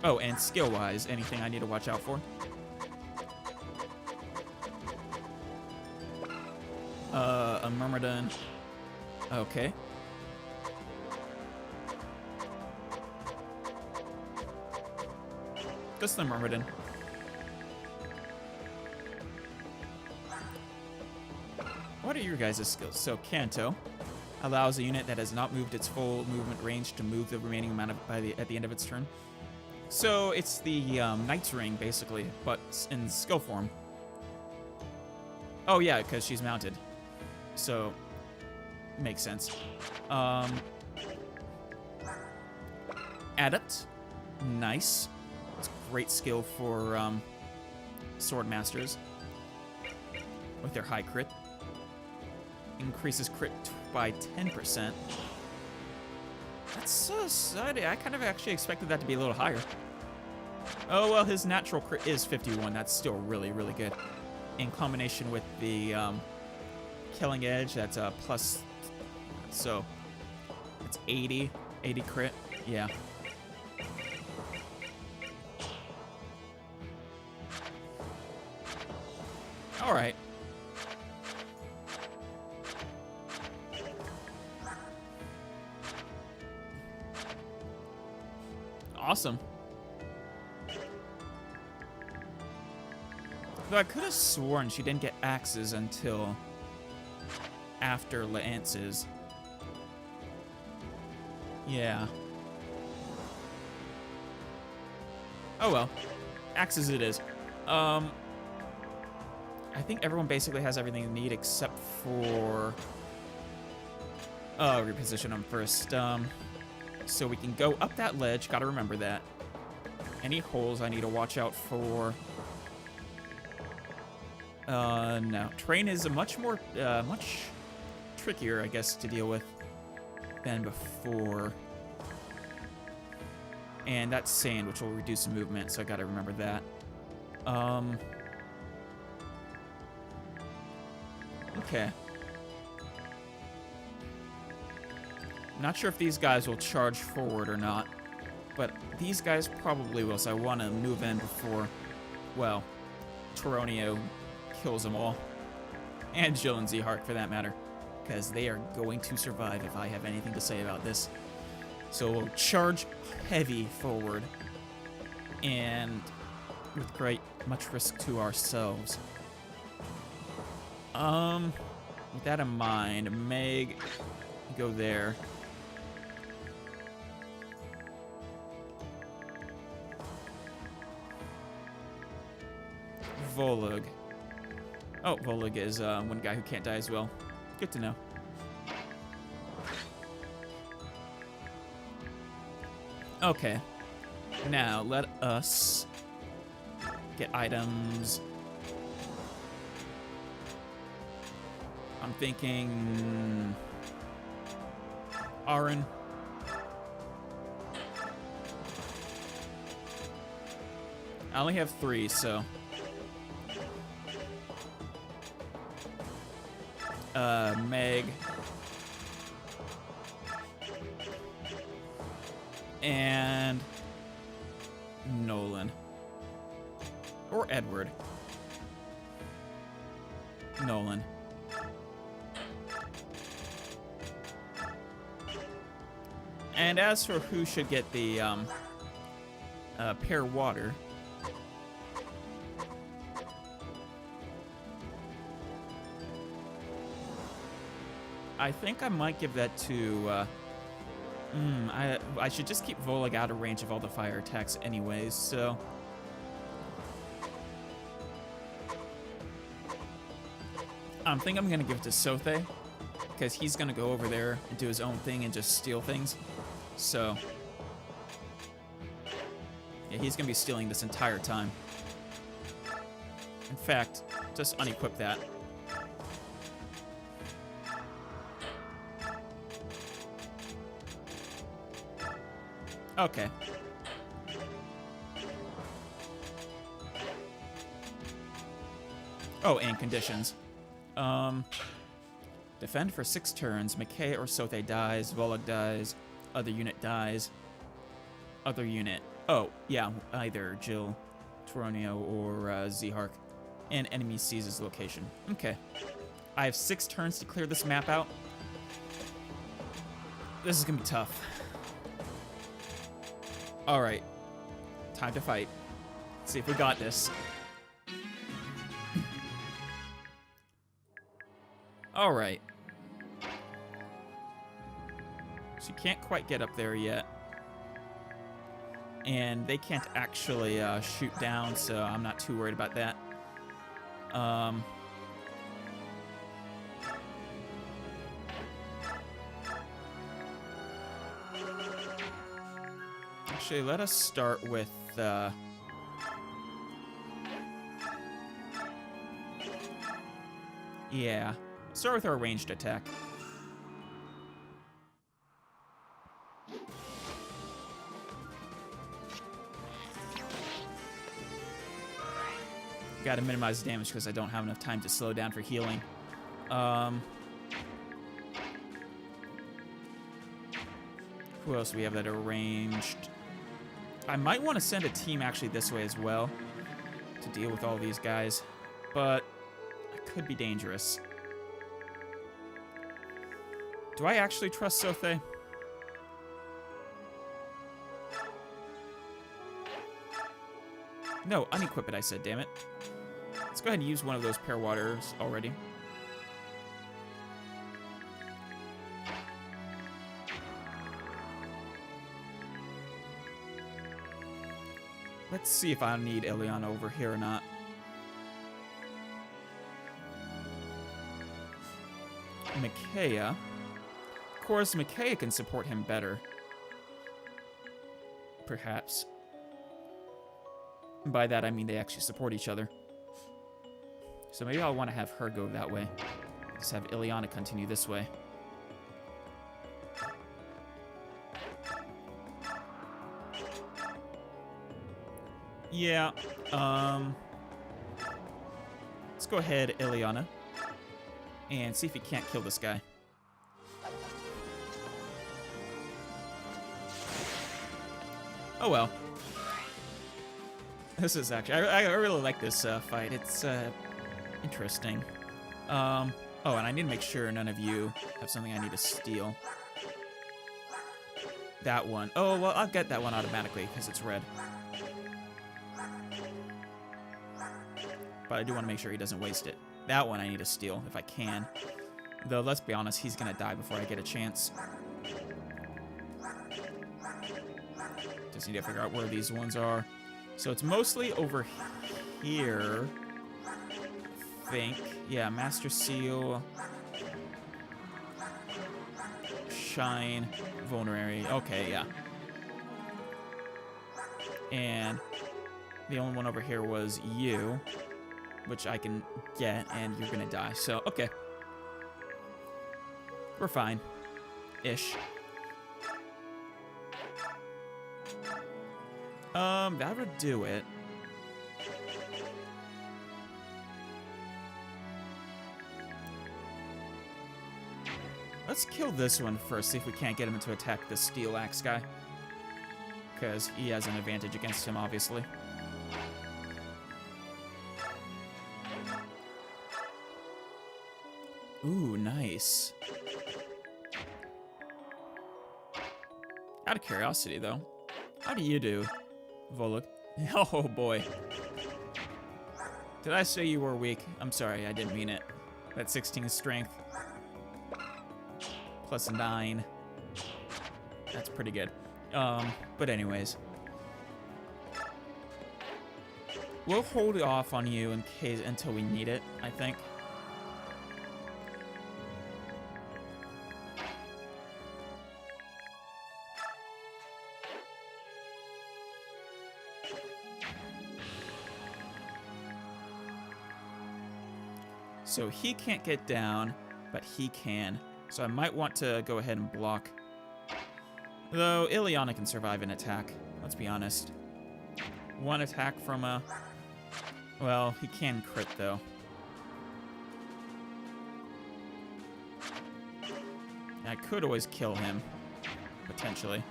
Oh, and skill-wise, anything I need to watch out for? A Myrmidon. Okay. Just the Myrmidon. What are your guys' skills? So, Canto allows a unit that has not moved its full movement range to move the remaining amount at the end of its turn. So, it's the Knight's Ring, basically, but in skill form. Oh, yeah, because she's mounted. So, makes sense. Adept. Nice. It's a great skill for sword masters with their high crit. Increases crit by 10%. That's so I kind of actually expected that to be a little higher. Oh, well, his natural crit is 51. That's still really, really good. In combination with the killing edge, that's a plus. So, it's 80 crit. Yeah. All right. Awesome. Though I could have sworn she didn't get axes until after lances. Yeah. Oh well. Axes it is. I think everyone basically has everything they need except for Reposition them first. So we can go up that ledge. Gotta remember that. Any holes I need to watch out for? No. Terrain is a much trickier, I guess, to deal with than before. And that's sand, which will reduce the movement, so I gotta remember that. Okay. Not sure if these guys will charge forward or not, but these guys probably will, so I want to move in before, well, Toronio kills them all. And Jill and Zehark, for that matter, because they are going to survive if I have anything to say about this. So we'll charge heavy forward, and with much risk to ourselves. With that in mind, Meg, go there. Volug. Oh, Volug is one guy who can't die as well. Good to know. Okay. Now, let us get items. I'm thinking Aaron. I only have 3, so Meg and Nolan or Edward. Nolan. And as for who should get the pear water, I think I might give that to, I should just keep Volug out of range of all the fire attacks anyways, so. I think I'm gonna give it to Sothe, because he's gonna go over there and do his own thing and just steal things. So, yeah, he's gonna be stealing this entire time. In fact, just unequip that. Okay. Oh, and conditions. Defend for 6 turns. McKay or Sothe dies. Volug dies. Other unit dies. Other unit. Oh, yeah, either Jill, Toronio, or Zehark. And enemy seizes location. Okay. I have 6 turns to clear this map out. This is gonna be tough. Alright. Time to fight. Let's see if we got this. Alright. She can't quite get up there yet. And they can't actually shoot down, so I'm not too worried about that. Actually, let us start with yeah. Start with our ranged attack. Gotta minimize damage because I don't have enough time to slow down for healing. Who else do we have that are ranged? I might want to send a team actually this way as well to deal with all these guys, but it could be dangerous. Do I actually trust Sothe? No, unequip it, I said, damn it. Let's go ahead and use one of those pear waters already. Let's see if I need Eliana over here or not. Micaiah. course, Micaiah can support him better. Perhaps. By that, I mean they actually support each other. So maybe I'll want to have her go that way. Just have Ileana continue this way. Yeah, let's go ahead, Ileana, and see if he can't kill this guy. Oh well. This is actually, I really like this fight. It's interesting. Oh, and I need to make sure none of you have something I need to steal. That one. Oh, well, I'll get that one automatically because it's red. But I do want to make sure he doesn't waste it. That one I need to steal if I can. Though, let's be honest, he's going to die before I get a chance. Just need to figure out where these ones are. So it's mostly over here, I think. Yeah, Master Seal, Shine, Vulnerary. Okay, yeah. And the only one over here was you, which I can get, and you're gonna die. So, okay. We're fine. Ish. That would do it. Let's kill this one first, see if we can't get him to attack the Steel Axe guy. Because he has an advantage against him, obviously. Ooh, nice. Out of curiosity, though, how do you do, Volok? Oh, boy. Did I say you were weak? I'm sorry, I didn't mean it. That 16 strength. Plus 9. That's pretty good. But anyways. We'll hold off on you in case until we need it, I think. So he can't get down, but he can. So I might want to go ahead and block. Though Ileana can survive an attack, let's be honest. One attack from a... Well, he can crit, though. I could always kill him, potentially.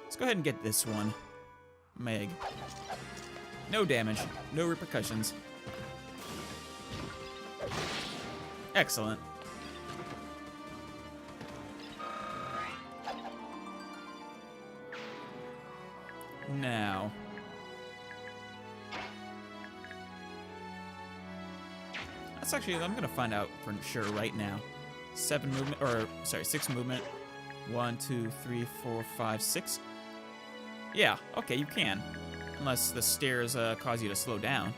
Let's go ahead and get this one. Meg. No damage, no repercussions. Excellent. Now. That's actually, I'm gonna find out for sure right now. 7 movement, or sorry, 6 movement. 1, 2, 3, 4, 5, 6. Yeah, okay, you can. Unless the stairs cause you to slow down.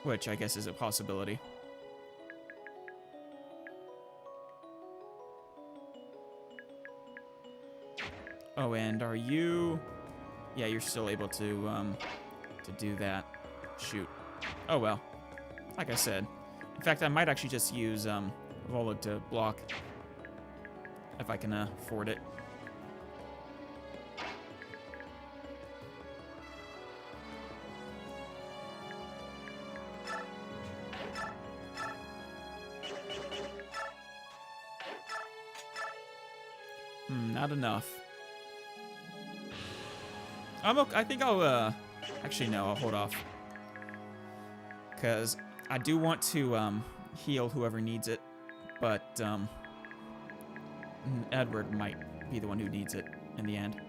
Which I guess is a possibility. Oh, and are you... Yeah, you're still able to do that. Shoot. Oh, well. Like I said. In fact, I might actually just use Volok to block. If I can afford it. Not enough. I'm okay. I think I'll, actually, no, I'll hold off. Because I do want to, heal whoever needs it. But, Edward might be the one who needs it in the end.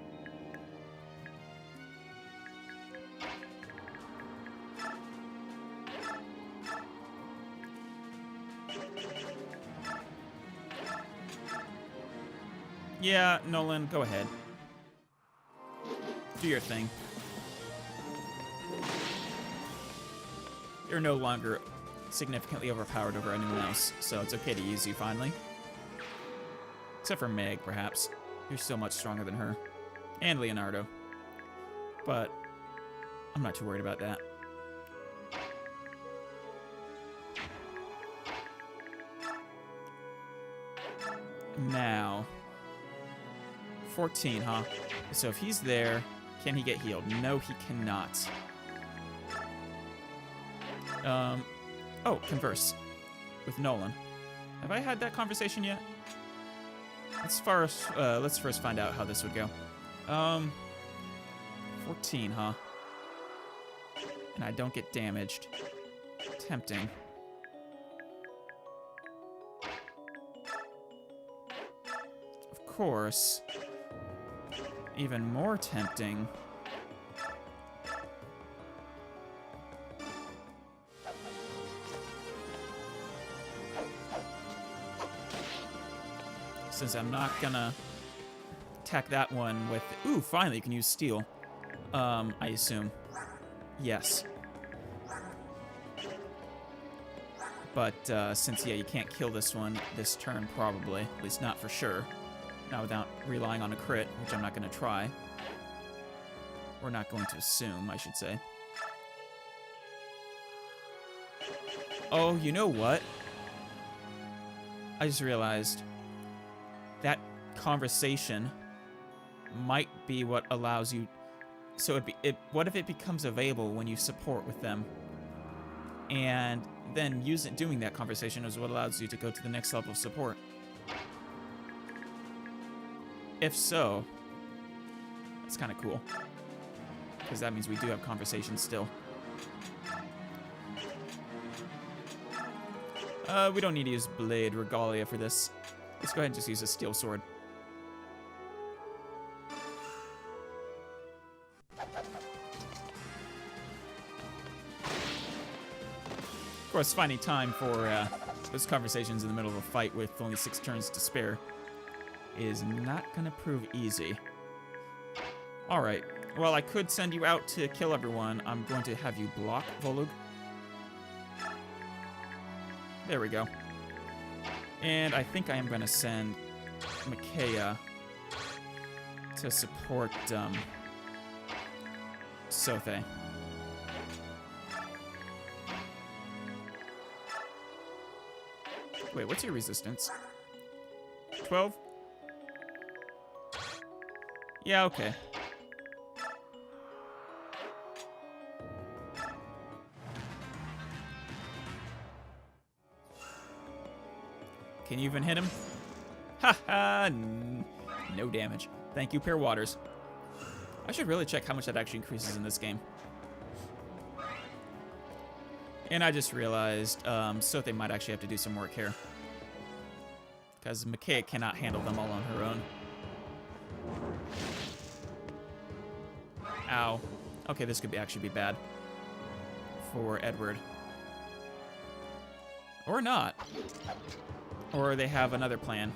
Yeah, Nolan, go ahead. Do your thing. You're no longer significantly overpowered over anyone else, so it's okay to use you finally. Except for Meg, perhaps. You're so much stronger than her. And Leonardo. But I'm not too worried about that. Now, 14, huh? So if he's there, can he get healed? No, he cannot. Oh, converse with Nolan. Have I had that conversation yet? Let's first find out how this would go. 14, huh? And I don't get damaged. Tempting. Of course. Even more tempting. Since I'm not gonna attack that one with... Ooh, finally you can use steel. I assume. Yes. But since, yeah, you can't kill this one this turn, probably. At least not for sure. Not without relying on a crit, which I'm not going to try. We're not going to assume, I should say. Oh, you know what? I just realized that conversation might be what allows you... So what if it becomes available when you support with them? And then doing that conversation is what allows you to go to the next level of support. If so, that's kind of cool. Because that means we do have conversations still. We don't need to use Blade Regalia for this. Let's go ahead and just use a steel sword. Of course, finding time for those conversations in the middle of a fight with only 6 turns to spare is not going to prove easy. Alright, well, I could send you out to kill everyone. I'm going to have you block Volug. There we go. And I think I am going to send Micaiah to support Sothe. Wait, what's your resistance? 12? Yeah, okay. Can you even hit him? Ha ha! No damage. Thank you, Pure Waters. I should really check how much that actually increases in this game. And I just realized Sothe might actually have to do some work here. Because Micaiah cannot handle them all on her own. Ow. Okay, this could actually be bad. For Edward. Or not. Or they have another plan.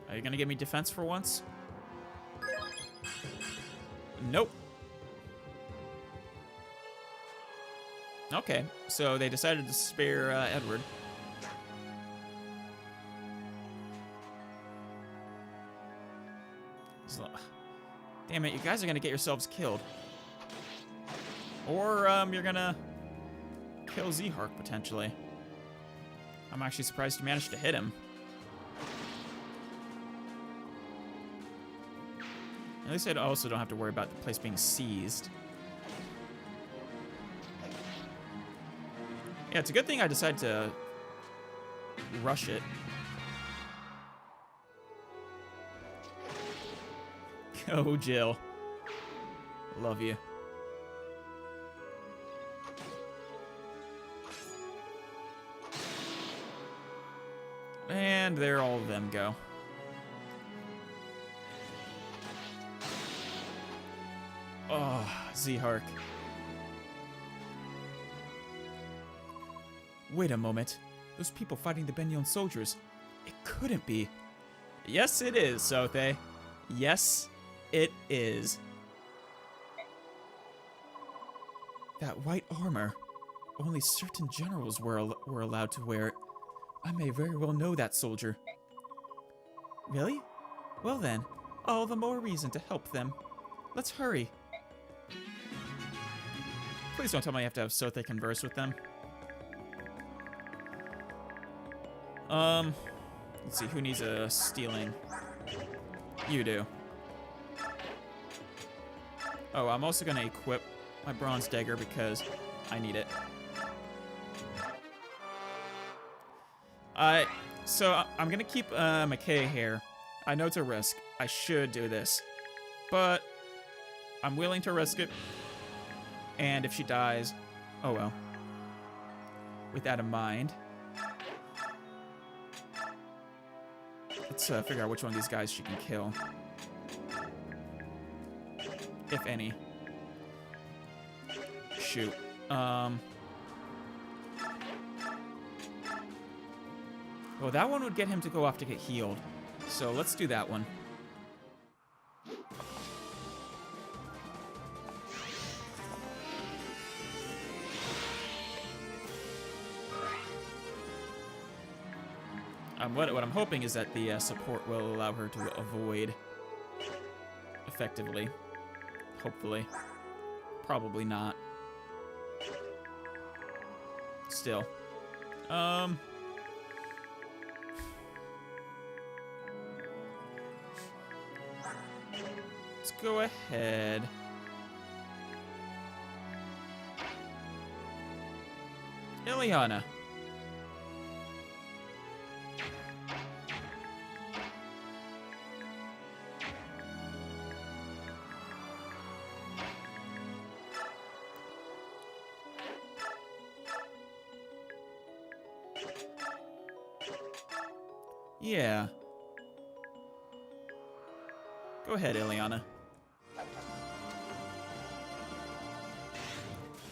Are you gonna give me defense for once? Nope. Okay, so they decided to spare Edward. So, damn it, you guys are gonna get yourselves killed. Or you're gonna kill Zehark, potentially. I'm actually surprised you managed to hit him. At least I also don't have to worry about the place being seized. Yeah, it's a good thing I decided to rush it. Go, Jill. Love you. And there all of them go. Oh, Zehark. Wait a moment. Those people fighting the Benyon soldiers. It couldn't be. Yes, it is, Sothe. Yes, it is. That white armor. Only certain generals were allowed to wear it. I may very well know that soldier. Really? Well then, all the more reason to help them. Let's hurry. Please don't tell me I have to have Sothe converse with them. Let's see, who needs a stealing? You do. Oh, I'm also gonna equip my bronze dagger because I need it. So I'm gonna keep McKay here. I know it's a risk. I should do this, but I'm willing to risk it. And if she dies, oh well. With that in mind, let's figure out which one of these guys she can kill, if any. Shoot. Well, that one would get him to go off to get healed. So let's do that one. What I'm hoping is that the support will allow her to avoid effectively. Hopefully. Probably not. Still. Let's go ahead. Ileana. Yeah. Go ahead, Ileana.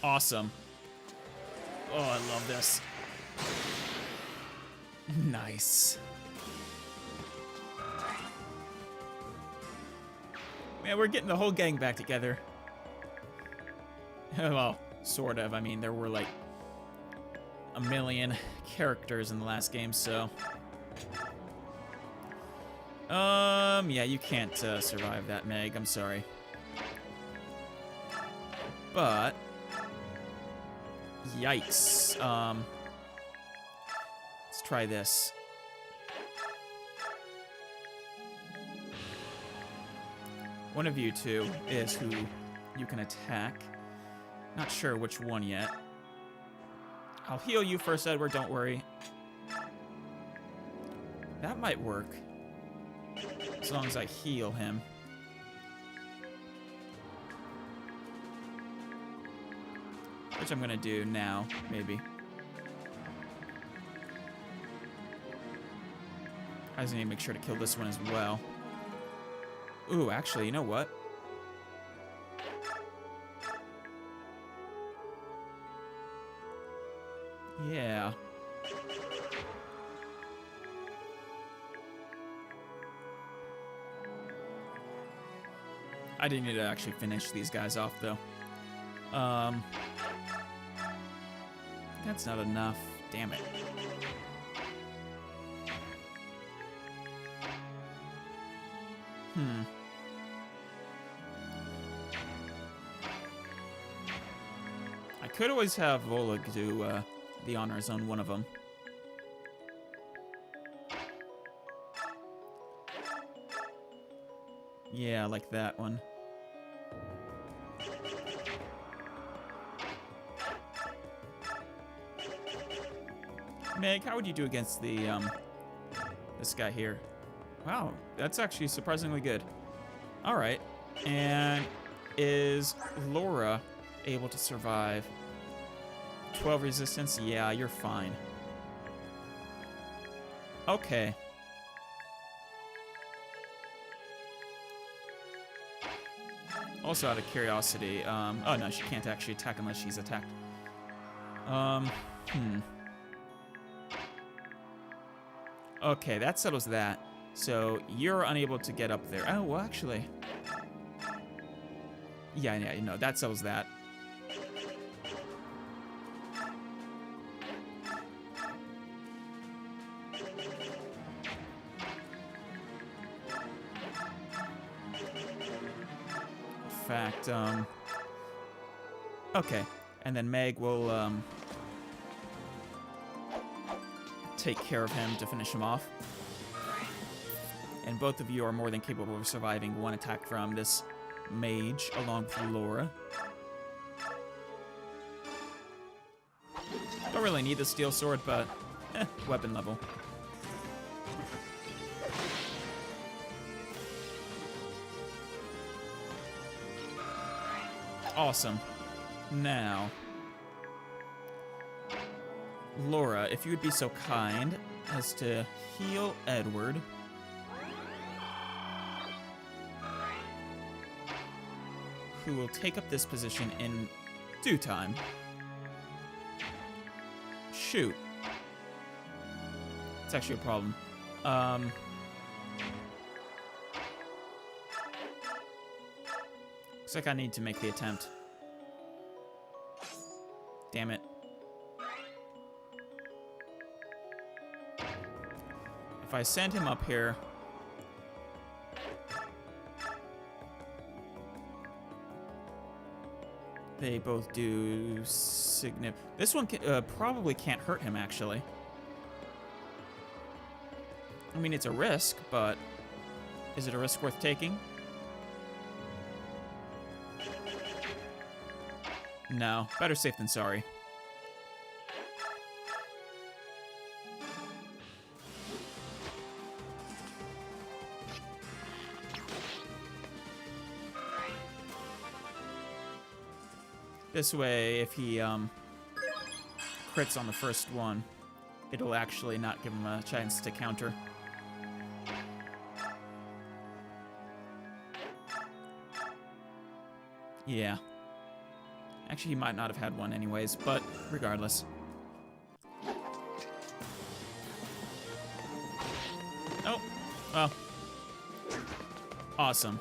Awesome. Oh, I love this. Nice. Man, we're getting the whole gang back together. Well, sort of. I mean, there were like a million characters in the last game, so... yeah, you can't survive that, Meg. I'm sorry. But... Yikes. Let's try this. One of you two is who you can attack. Not sure which one yet. I'll heal you first, Edward, don't worry. That might work. As long as I heal him. Which I'm gonna do now, maybe. I just need to make sure to kill this one as well. Ooh, actually, you know what? Yeah. I didn't need to actually finish these guys off, though. That's not enough. Damn it. I could always have Volag do the honors on one of them. Yeah, like that one. Meg, how would you do against the, this guy here? Wow, that's actually surprisingly good. Alright, and is Laura able to survive? 12 resistance? Yeah, you're fine. Okay. Also, out of curiosity, oh no, she can't actually attack unless she's attacked. Okay, that settles that. So you're unable to get up there. Oh, well, actually. Yeah, no, that settles that. In fact, okay. And then Meg will, take care of him to finish him off. And both of you are more than capable of surviving one attack from this mage along with Laura. Don't really need the steel sword, but weapon level. Awesome. Now, Laura, if you would be so kind as to heal Edward. Who will take up this position in due time. Shoot. It's actually a problem. Looks like I need to make the attempt. Damn it. If I send him up here... They both do significant... This one probably can't hurt him, actually. I mean, it's a risk, but... Is it a risk worth taking? No. Better safe than sorry. This way, if he crits on the first one, it'll actually not give him a chance to counter. Yeah. Actually, he might not have had one anyways, but regardless. Oh, well. Awesome.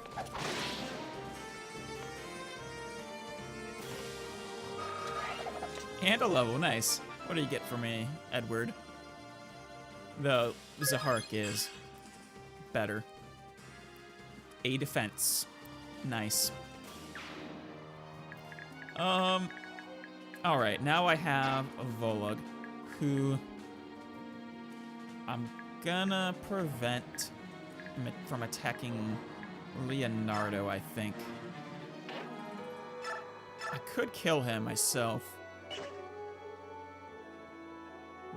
And a level, nice. What do you get for me, Edward? The Zahark is better. A defense. Nice. Alright, now I have a Volug, who I'm gonna prevent from attacking Leonardo, I think. I could kill him myself.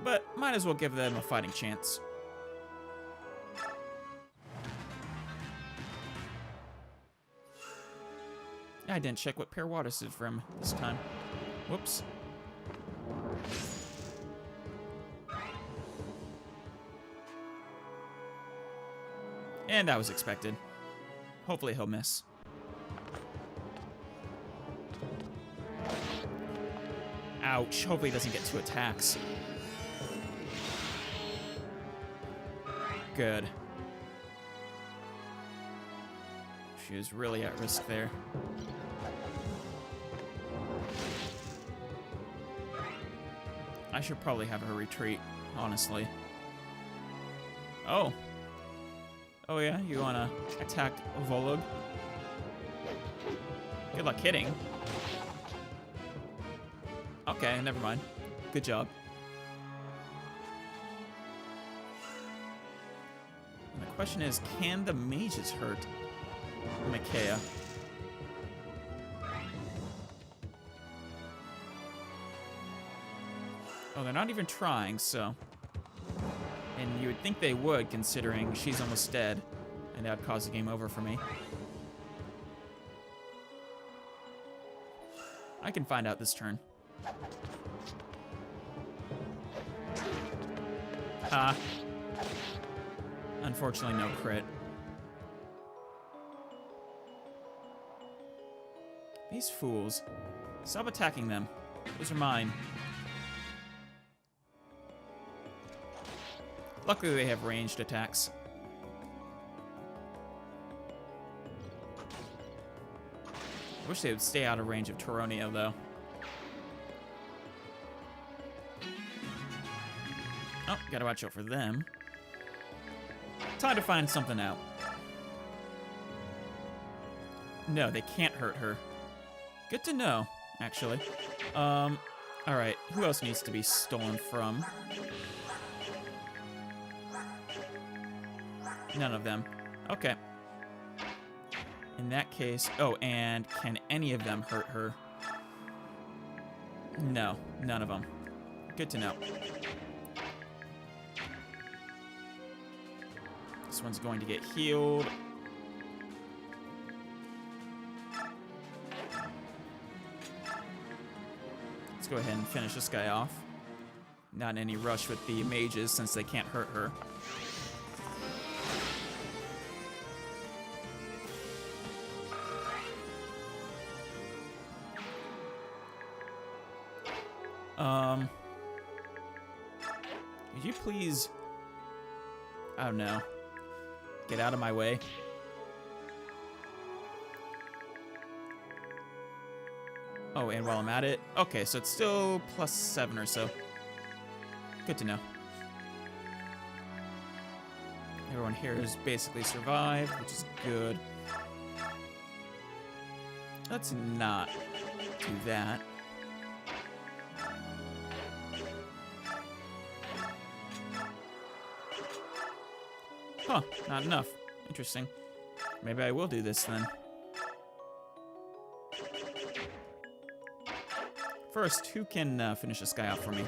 But might as well give them a fighting chance. I didn't check what Pair Waters did for him this time. Whoops. And that was expected. Hopefully he'll miss. Ouch. Hopefully he doesn't get 2 attacks. Good. She was really at risk there. I should probably have her retreat, honestly. Oh. Oh yeah, you wanna attack Volug? Good luck hitting. Okay, never mind. Good job. And the question is, can the mages hurt Micaiah? Oh, they're not even trying, so... And you would think they would, considering she's almost dead. And that would cause the game over for me. I can find out this turn. Ah. Unfortunately, no crit. These fools. Stop attacking them. Those are mine. Luckily, they have ranged attacks. I wish they would stay out of range of Tyronia, though. Oh, gotta watch out for them. Time to find something out. No, they can't hurt her. Good to know, actually. Alright, who else needs to be stolen from? None of them. Okay. In that case... Oh, and can any of them hurt her? No, none of them. Good to know. This one's going to get healed. Let's go ahead and finish this guy off. Not in any rush with the mages since they can't hurt her. Could you please... I don't know. Get out of my way. Oh, and while I'm at it... Okay, so it's still +7 or so. Good to know. Everyone here has basically survived, which is good. Let's not do that. Huh, not enough. Interesting. Maybe I will do this then. First, who can finish this guy off for me?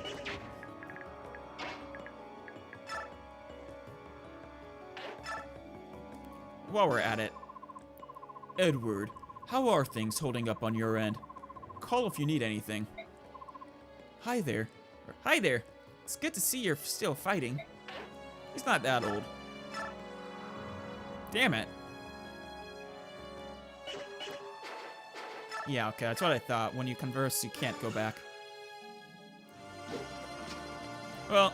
While we're at it, Edward, how are things holding up on your end? Call if you need anything. Hi there. Hi there. It's good to see you're still fighting. He's not that old. Damn it. Yeah, okay, that's what I thought. When you converse, you can't go back. Well,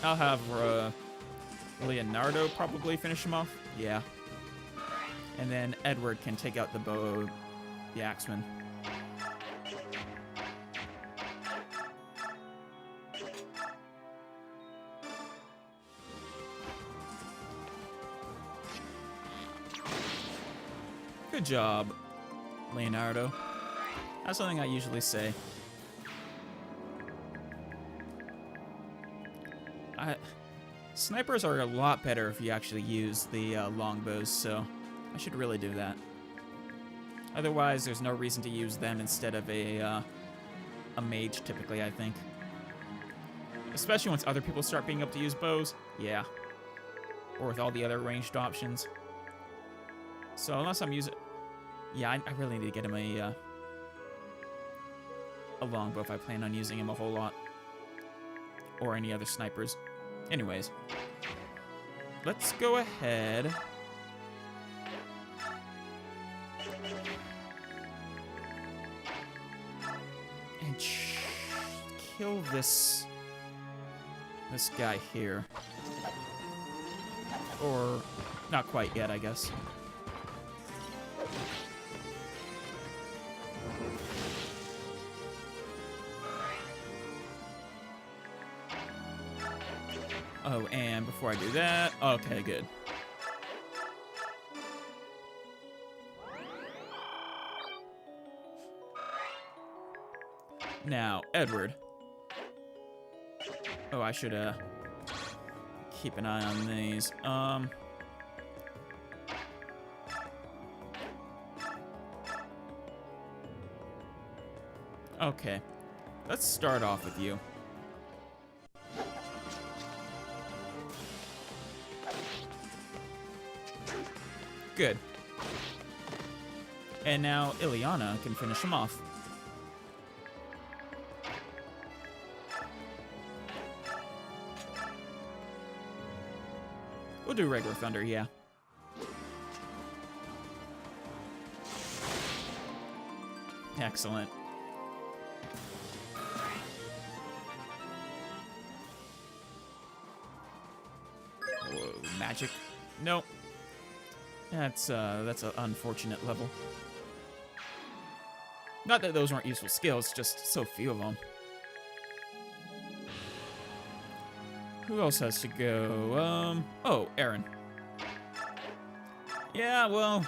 I'll have Leonardo probably finish him off. Yeah. And then Edward can take out the axeman. Good job, Leonardo. That's something I usually say. Snipers are a lot better if you actually use the longbows, so I should really do that. Otherwise, there's no reason to use them instead of a mage, typically, I think. Especially once other people start being able to use bows. Yeah. Or with all the other ranged options. So unless I'm using... Yeah, I really need to get him a longbow if I plan on using him a whole lot. Or any other snipers. Anyways. Let's go ahead... and kill this guy here. Or not quite yet, I guess. Oh, and before I do that, okay, good. Now, Edward. Oh, I should, keep an eye on these. Okay. Let's start off with you. Good. And now Ileana can finish him off. We'll do regular thunder, yeah. Excellent. magic. Nope. That's an unfortunate level. Not that those weren't useful skills, just so few of them. Who else has to go? Oh, Aaron. Yeah, well,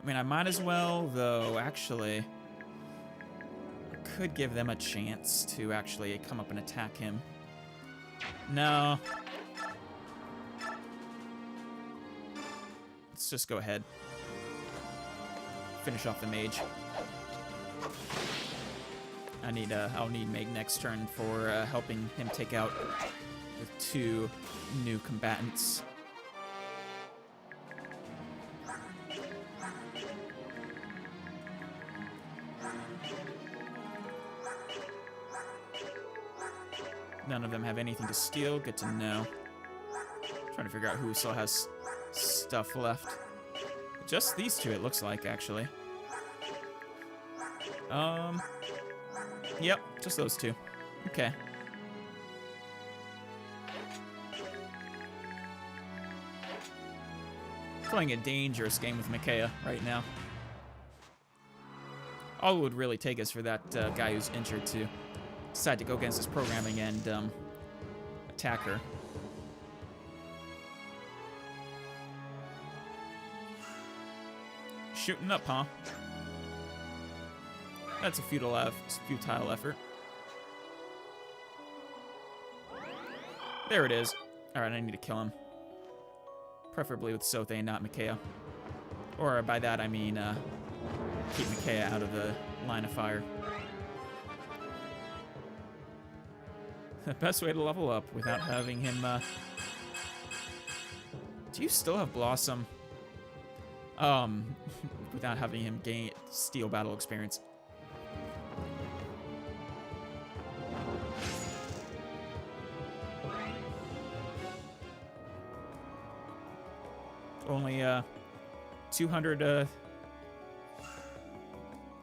I mean, I might as well, though, actually. I could give them a chance to actually come up and attack him. No. Let's just go ahead. Finish off the mage. I'll need Meg next turn for helping him take out the 2 new combatants. None of them have anything to steal. Good to know. Trying to figure out who still has stuff left. Just these 2, it looks like, actually. Yep, just those 2. Okay. Playing a dangerous game with Micaiah right now. All it would really take is for that guy who's injured to decide to go against his programming and attack her. Shooting up, huh? That's a futile effort. There it is. Alright, I need to kill him. Preferably with Sothe, not Micaiah. Or by that I mean, keep Micaiah out of the line of fire. The best way to level up without having him, Do you still have Blossom? Without having him gain Steel Battle experience. Only, 200,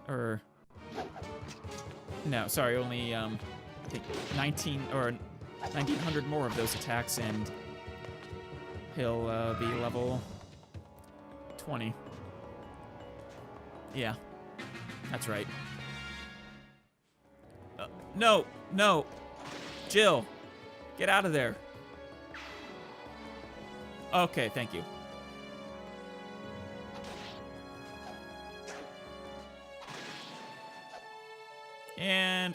or... No, sorry, only, I think 19, or 1,900 more of those attacks, and he'll, be level 20. Yeah, that's right. No, no! Jill! Get out of there! Okay, thank you. And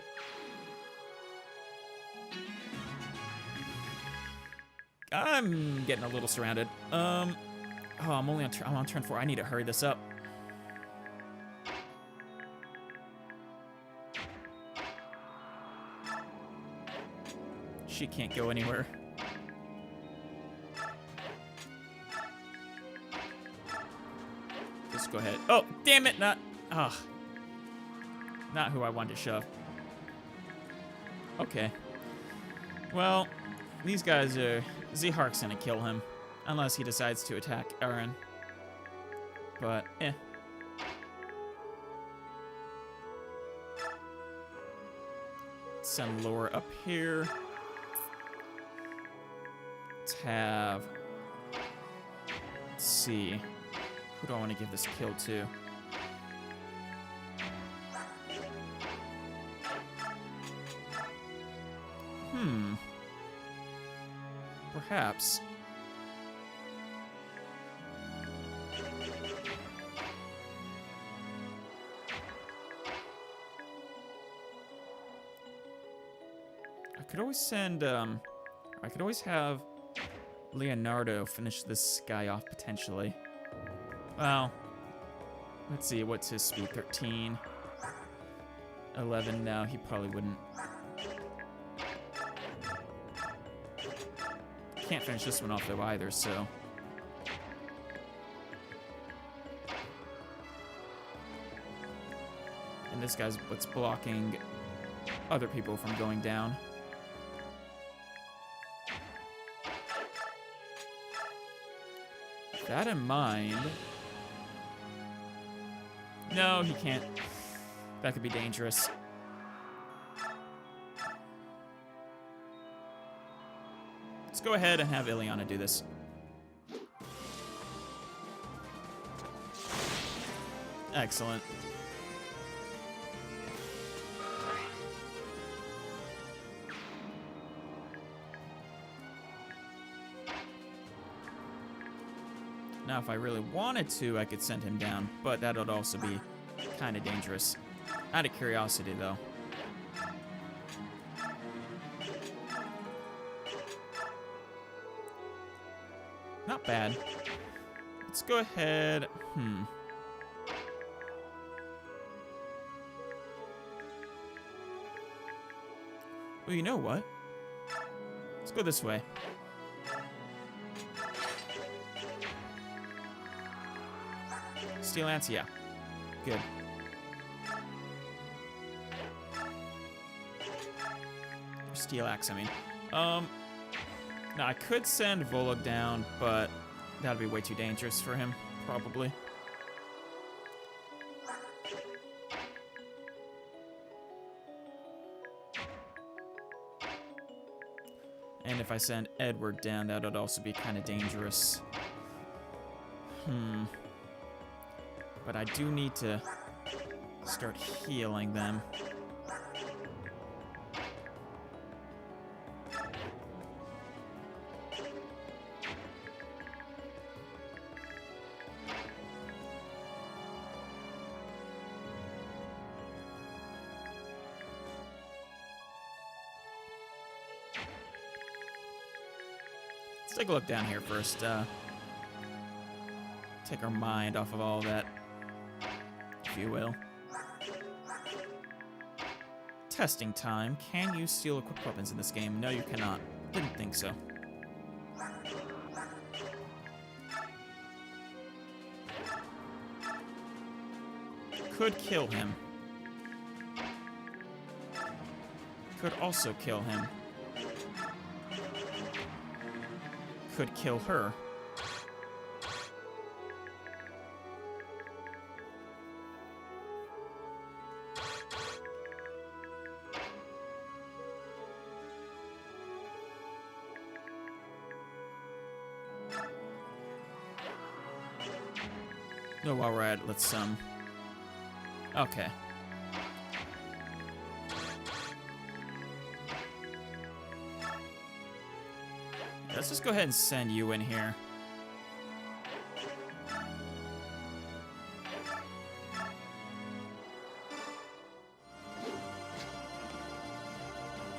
I'm getting a little surrounded. Oh, I'm on turn 4. I need to hurry this up. She can't go anywhere. Just go ahead. Oh, damn it! Not who I wanted to shove. Okay. Well, these guys are... Zihark's gonna kill him. Unless he decides to attack Aaron. But, Send Lore up here. Let's have... Let's see. Who do I want to give this kill to? Perhaps. I could always send, I could always have Leonardo finish this guy off, potentially. Well, let's see, what's his speed? 13. 11, no, he probably wouldn't. Can't finish this one off, though, either, so... And this guy's what's blocking other people from going down. With that in mind... No, he can't. That could be dangerous. Let's go ahead and have Ileana do this. Excellent. Now, if I really wanted to, I could send him down, but that would also be kind of dangerous. Out of curiosity, though. Not bad. Let's go ahead. Well, you know what? Let's go this way. Steel Lance, yeah. Good. Or Steel Axe, I mean. Now, I could send Volug down, but that'd be way too dangerous for him, probably. And if I send Edward down, that would also be kind of dangerous. But I do need to start healing them. Let's take a look down here first. Take our mind off of all that, if you will. Testing time. Can you steal equipped weapons in this game? No, you cannot. Didn't think so. Could kill him. Could also kill him. Could kill her. No, while we're at it, let's, okay. Let's just go ahead and send you in here.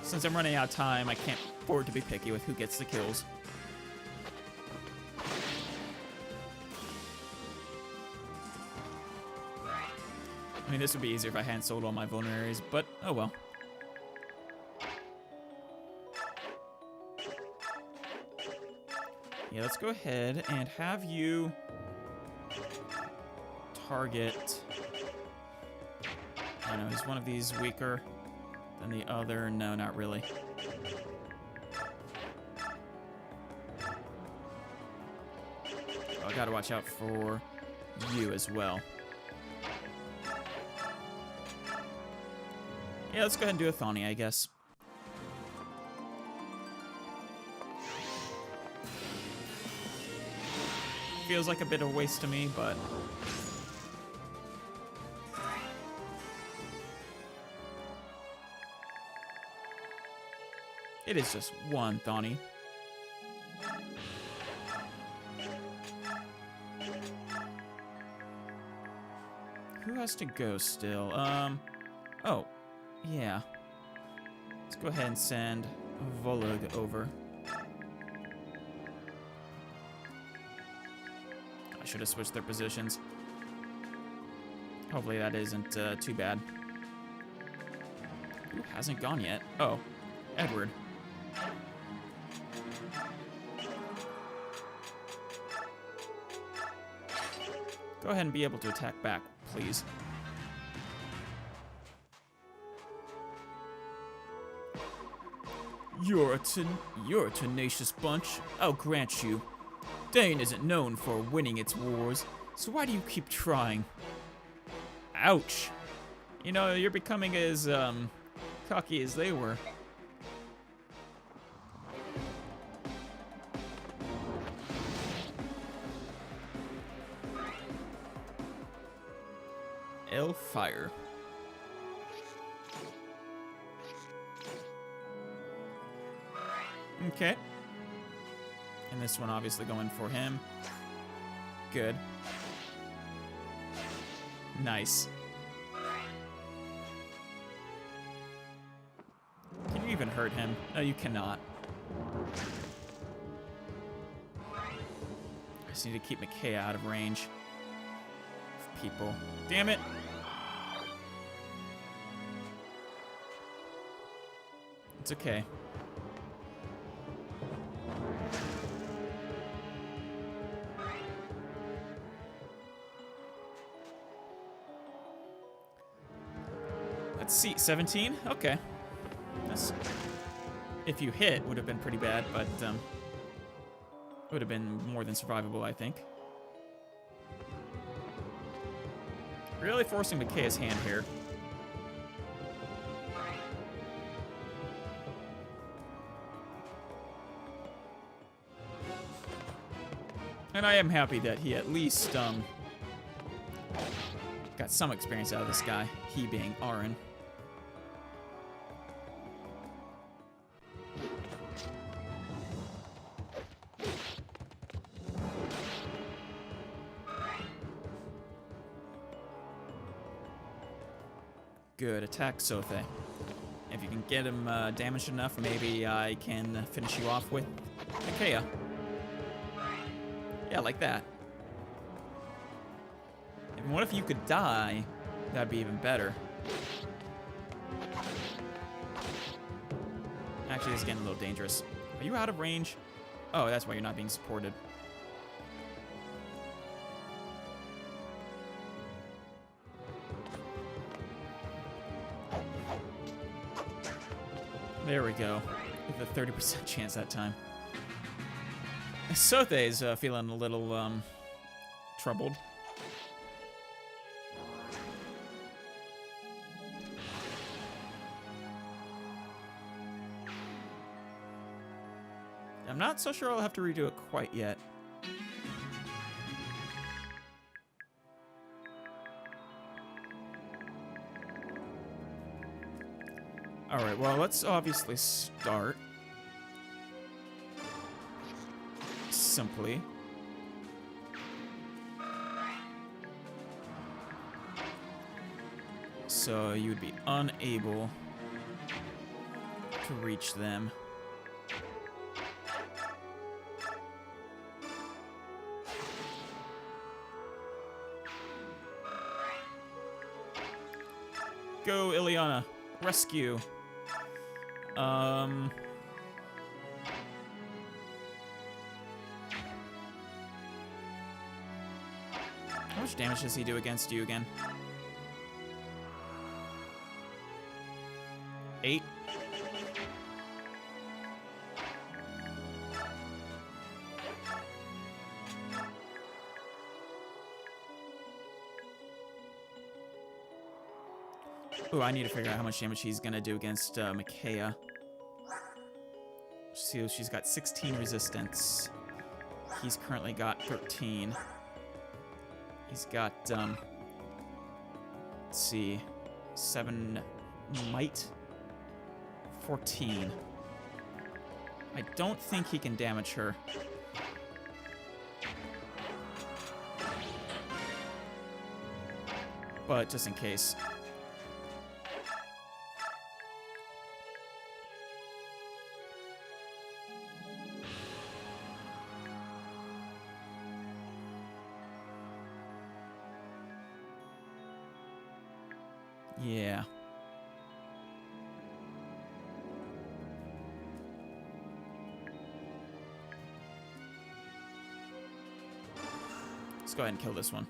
Since I'm running out of time, I can't afford to be picky with who gets the kills. I mean, this would be easier if I hadn't sold all my vulneraries, but oh well. Yeah, let's go ahead and have you target. I don't know, is one of these weaker than the other? No, not really. Oh, I gotta watch out for you as well. Yeah, let's go ahead and do a Thawny, I guess. Feels like a bit of a waste to me, but... it is just one Thawny. Who has to go still? Oh. Yeah. Let's go ahead and send Volug over. I should have switched their positions. Hopefully that isn't too bad. Who hasn't gone yet? Oh, Edward. Go ahead and be able to attack back, please. You're a tenacious bunch, I'll grant you. Dane isn't known for winning its wars, so why do you keep trying? Ouch. You know, you're becoming as, cocky as they were. Fire. Okay. And this one obviously going for him. Good. Nice. Can you even hurt him? No, you cannot. I just need to keep Micaiah out of range of people. Damn it! It's okay. Let's see, 17? Okay. That's, if you hit, would have been pretty bad, but would have been more than survivable, I think. Really forcing Micaiah's hand here. And I am happy that he at least got some experience out of this guy, he being Aaron. Good, attack Sothe. If you can get him damaged enough, maybe I can finish you off with Micaiah. Yeah, like that. And what if you could die? That'd be even better. Actually, it's getting a little dangerous. Are you out of range? Oh, that's why you're not being supported. There we go. With a 30% chance that time. Sothe's feeling a little troubled. I'm not so sure I'll have to redo it quite yet. Alright, well, let's obviously start simply. So you would be unable to reach them. Go, Ileana. Rescue. How much damage does he do against you again? 8? Ooh, I need to figure out how much damage he's gonna do against Micaiah. So she's got 16 resistance. He's currently got 13. He's got, let's see, 7 might, 14. I don't think he can damage her. But just in case. Yeah. Let's go ahead and kill this one.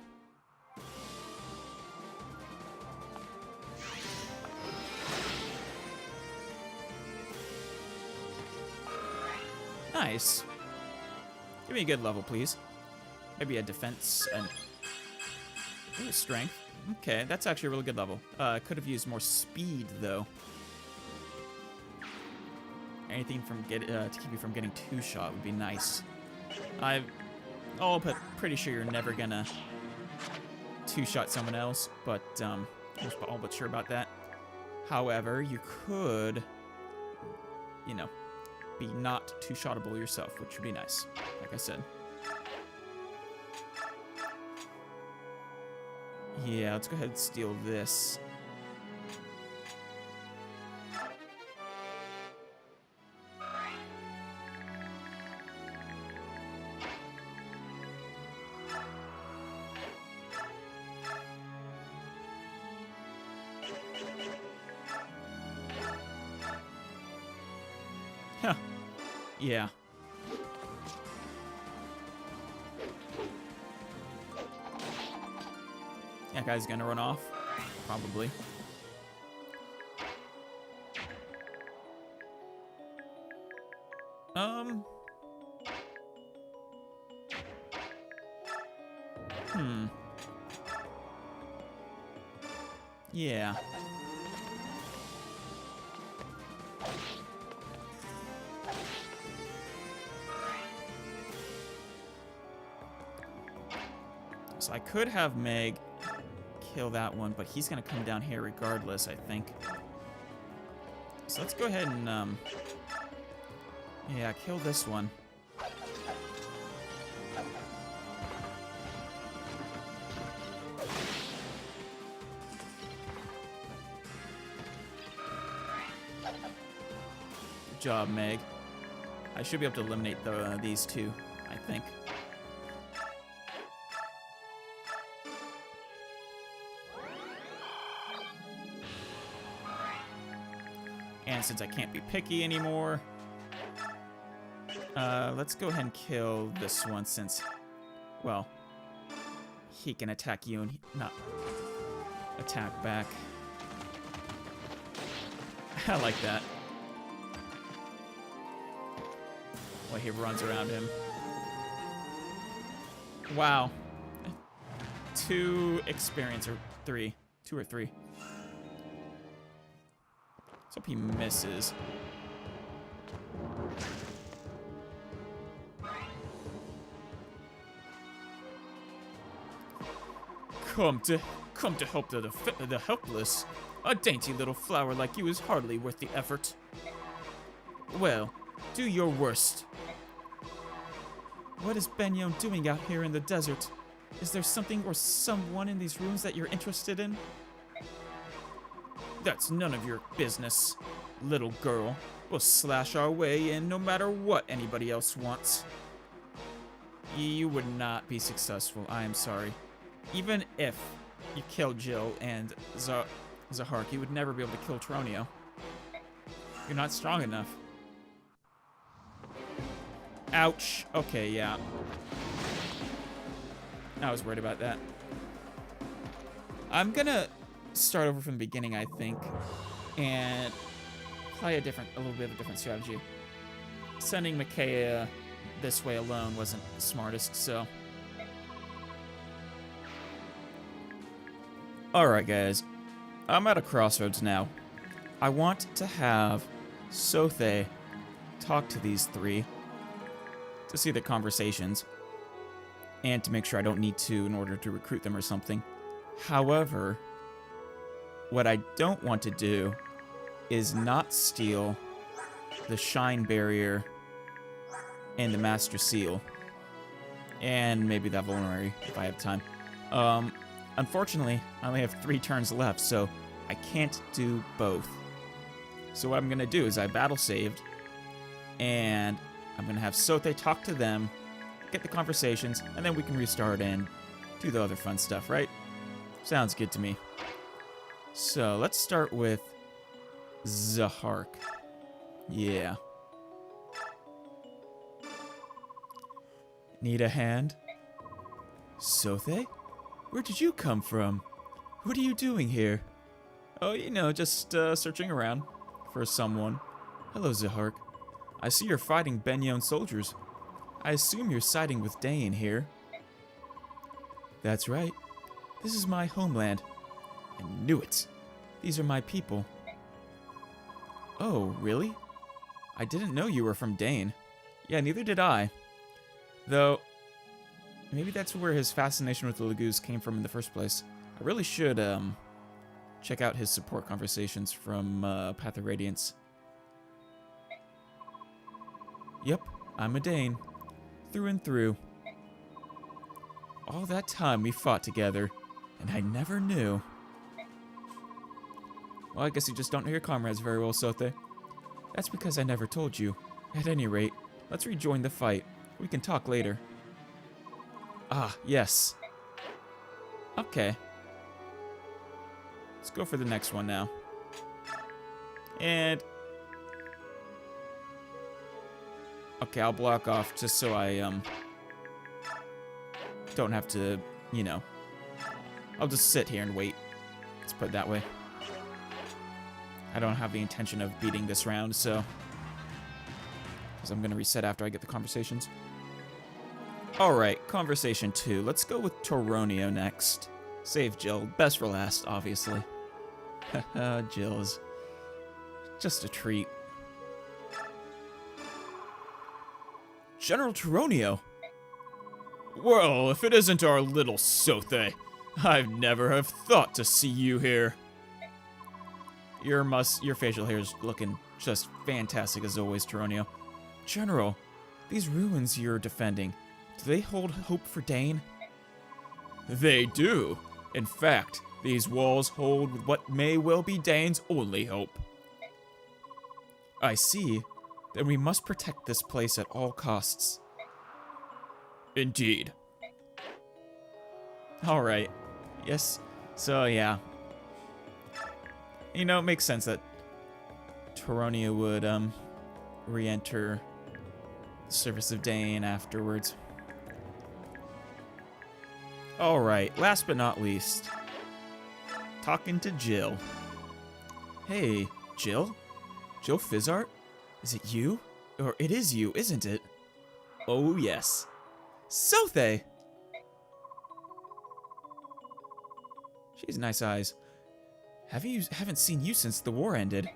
Nice. Give me a good level, please. Maybe a defense and ooh, strength. Okay, that's actually a really good level. Could have used more speed, though. Anything from to keep you from getting two-shot would be nice. But pretty sure you're never gonna two-shot someone else, but I'm all but sure about that. However, you could, you know, be not two-shottable yourself, which would be nice, like I said. Yeah, let's go ahead and steal this. Huh. Yeah. That guy's gonna run off. Probably. Yeah. So I could have Meg kill that one, but he's gonna come down here regardless, I think. So let's go ahead and, yeah, kill this one. Good job, Meg. I should be able to eliminate these two, I think. And since I can't be picky anymore, let's go ahead and kill this one since, well, he can attack you and not attack back. I like that. Well, he runs around him. Wow. 2 experience, or 3. 2 or 3. Let's hope he misses. Come to help the helpless. A dainty little flower like you is hardly worth the effort. Well, do your worst. What is Benyon doing out here in the desert? Is there something or someone in these rooms that you're interested in? That's none of your business, little girl. We'll slash our way in no matter what anybody else wants. You would not be successful, I am sorry. Even if you killed Jill and Zahark, you would never be able to kill Tronio. You're not strong enough. Ouch. Okay, yeah. I was worried about that. I'm gonna start over from the beginning, I think, and play a little bit of a different strategy. Sending Micaiah this way alone wasn't the smartest, so. Alright, guys. I'm at a crossroads now. I want to have Sothe talk to these 3 to see the conversations and to make sure I don't need to in order to recruit them or something. However, what I don't want to do is not steal the Shine Barrier and the Master Seal. And maybe that Vulnerary if I have time. Unfortunately, I only have 3 turns left, so I can't do both. So what I'm going to do is I battle saved, and I'm going to have Sothe talk to them, get the conversations, and then we can restart and do the other fun stuff, right? Sounds good to me. So let's start with Zahark. Yeah. Need a hand? Sothe? Where did you come from? What are you doing here? Oh, you know, just searching around for someone. Hello, Zahark. I see you're fighting Benyon soldiers. I assume you're siding with Dane here. That's right. This is my homeland. I knew it. These are my people. Oh, really? I didn't know you were from Dane. Yeah, neither did I. Though, Maybe that's where his fascination with the Lagoos came from in the first place. I really should check out his support conversations from Path of Radiance. Yep, I'm a Dane. Through and through. All that time we fought together, and I never knew. Well, I guess you just don't know your comrades very well, Sothe. That's because I never told you. At any rate, let's rejoin the fight. We can talk later. Ah, yes. Okay. Let's go for the next one now. And... okay, I'll block off just so I, don't have to, you know... I'll just sit here and wait. Let's put it that way. I don't have the intention of beating this round, so... because I'm going to reset after I get the conversations. Alright, conversation 2. Let's go with Toronio next. Save Jill. Best for last, obviously. Haha, Jill is just a treat. General Toronio! Well, if it isn't our little Sothe, I'd never have thought to see you here. Your facial hair is looking just fantastic as always, Toronio. General, these ruins you're defending, do they hold hope for Dane? They do. In fact, these walls hold what may well be Dane's only hope. I see. Then we must protect this place at all costs. Indeed. Alright. Yes. So, yeah. You know, it makes sense that Toronio would, re-enter the service of Dane afterwards. Alright, last but not least. Talking to Jill. Hey, Jill? Jill Fizzart? Is it you? Or it is you, isn't it? Oh, yes. Sothe! She has nice eyes. Haven't seen you since the war ended.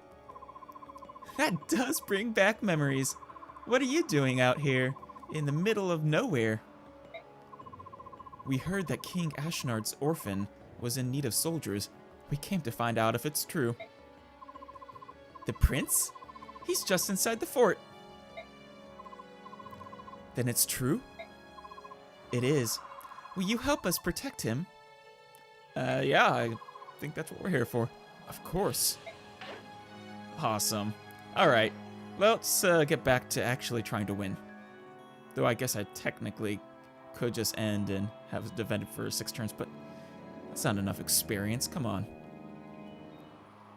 That does bring back memories. What are you doing out here, in the middle of nowhere? We heard that King Ashnard's orphan was in need of soldiers. We came to find out if it's true. The prince? He's just inside the fort. Then it's true? It is. Will you help us protect him? Yeah, I think that's what we're here for. Of course. Awesome. Alright, let's get back to actually trying to win. Though I guess I technically could just end and have it defended for 6 turns, but that's not enough experience. Come on.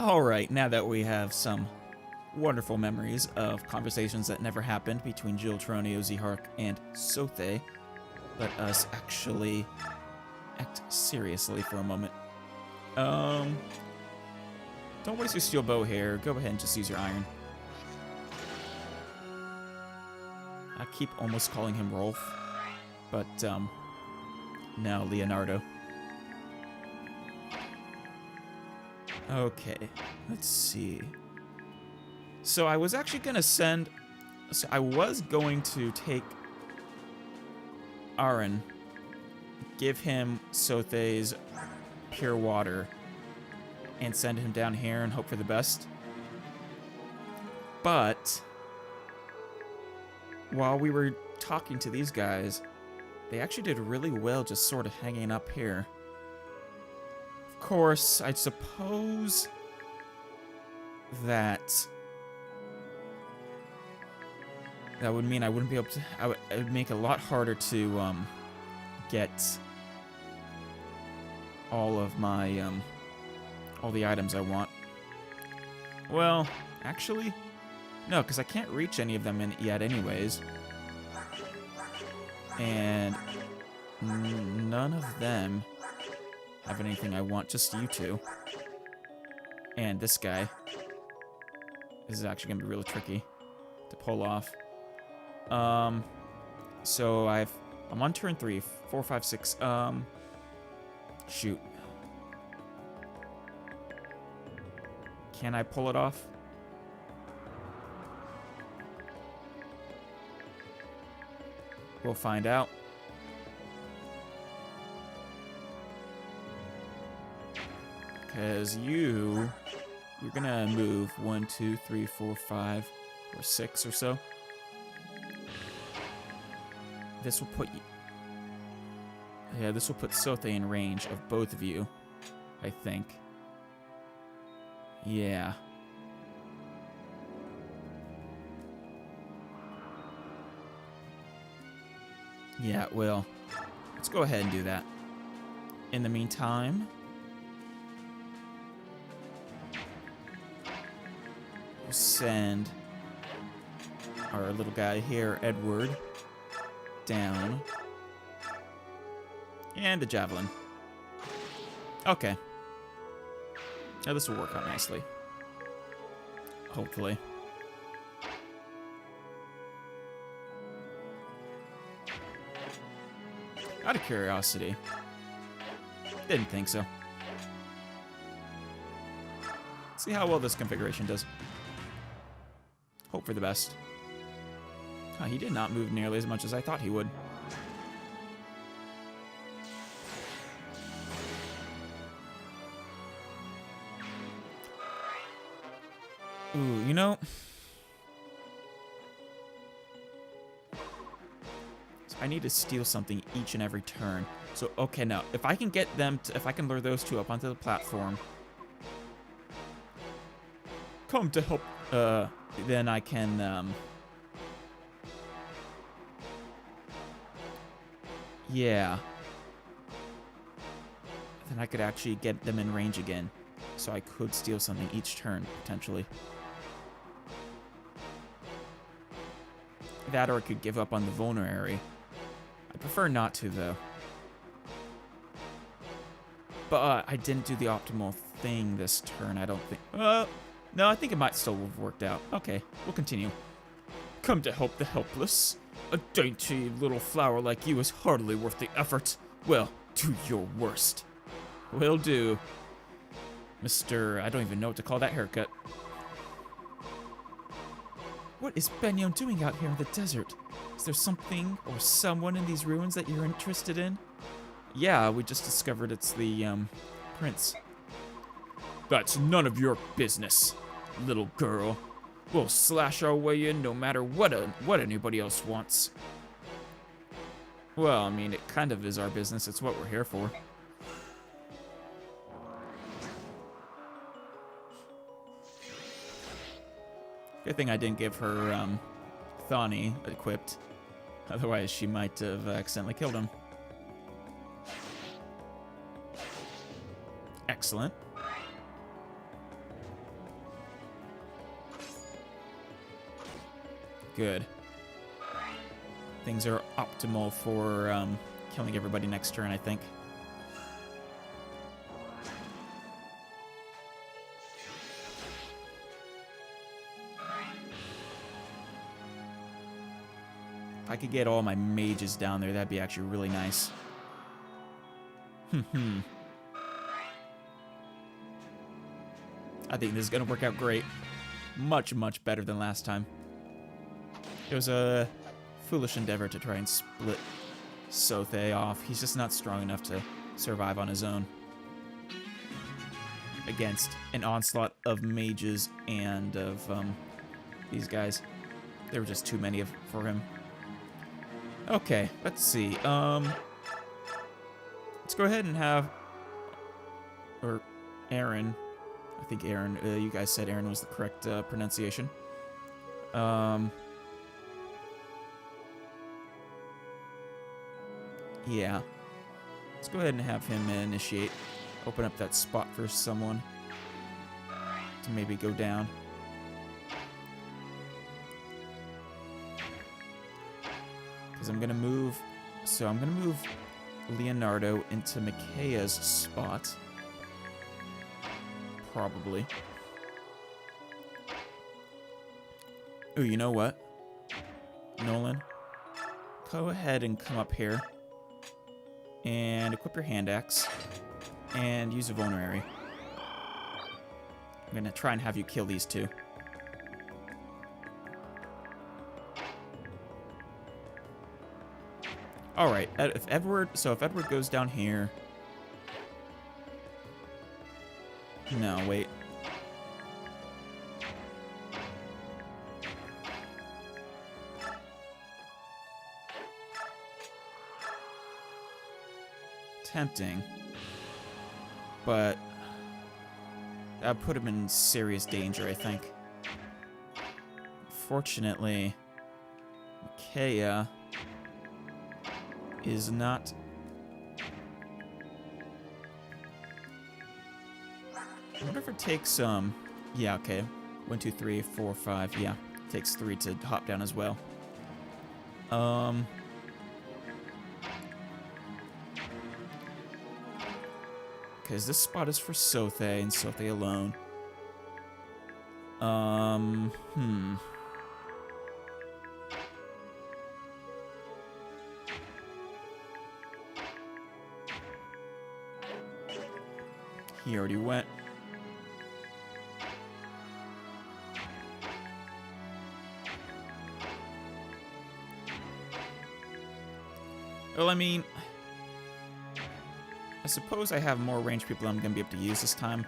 Alright, now that we have some wonderful memories of conversations that never happened between Jill, Toronio, Zihark, and Sothe, let us actually act seriously for a moment. Don't waste your steel bow here. Go ahead and just use your iron. I keep almost calling him Rolf, but, no, Leonardo. Okay, let's see. So I was actually gonna I was going to take Aaron, give him Sothe's pure water, and send him down here and hope for the best. But while we were talking to these guys, they actually did really well just sort of hanging up here. Of course, I suppose that would mean I wouldn't be able to... it would make it a lot harder to get all of my all the items I want. Well, actually, no, because I can't reach any of them yet anyways. And none of them have anything I want, just you two. And this guy. This is actually gonna be really tricky to pull off. So I'm on turn 3, 4, 5, 6. Shoot. Can I pull it off? We'll find out. Because you're gonna move 1, 2, 3, 4, 5, or 6 or so. This will put you... Yeah, this will put Sothe in range of both of you, I think. Yeah. Yeah, it will. Let's go ahead and do that. In the meantime... we'll send our little guy here, Edward, down. And a javelin. Okay. Now this will work out nicely. Hopefully. Out of curiosity. Didn't think so. See how well this configuration does. Hope for the best. Oh, he did not move nearly as much as I thought he would. Ooh, you know... I need to steal something each and every turn. So, okay, now, if I can get them to... If I can lure those two up onto the platform... Come to help... then I can, yeah. Then I could actually get them in range again. So I could steal something each turn, potentially. That or I could give up on the vulnerary. I prefer not to, though. But I didn't do the optimal thing this turn, I don't think. No, I think it might still have worked out. Okay, we'll continue. Come to help the helpless. A dainty little flower like you is hardly worth the effort. Well, do your worst. Will do. Mr. I don't even know what to call that haircut. What is Benyon doing out here in the desert? Is there something or someone in these ruins that you're interested in? Yeah, we just discovered it's the, prince. That's none of your business, little girl. We'll slash our way in no matter what anybody else wants. Well, I mean, it kind of is our business. It's what we're here for. Good thing I didn't give her, Thani equipped. Otherwise, she might have accidentally killed him. Excellent. Good. Things are optimal for killing everybody next turn, I think. If I could get all my mages down there, that'd be actually really nice. I think this is going to work out great. Much, much better than last time. It was a foolish endeavor to try and split Sothe off. He's just not strong enough to survive on his own. Against an onslaught of mages and of these guys. There were just too many for him. Okay, let's see. Let's go ahead and have... Or Aaron. I think Aaron, you guys said Aaron was the correct pronunciation. Yeah. Let's go ahead and have him initiate. Open up that spot for someone to maybe go down. Because I'm going to move... So I'm going to move Leonardo into Mikaya's spot. Probably. Ooh, you know what? Nolan, go ahead and come up here. And equip your hand axe. And use a vulnerary. I'm going to try and have you kill these two. Alright, if Edward goes down here... No, wait. Tempting. But that would put him in serious danger, I think. Fortunately, Micaiah is not... I wonder if it takes, yeah, okay. 1, 2, 3, 4, 5, yeah. It takes 3 to hop down as well. Because this spot is for Sothe and Sothe alone. He already went. Well, I mean, I suppose I have more ranged people I'm going to be able to use this time.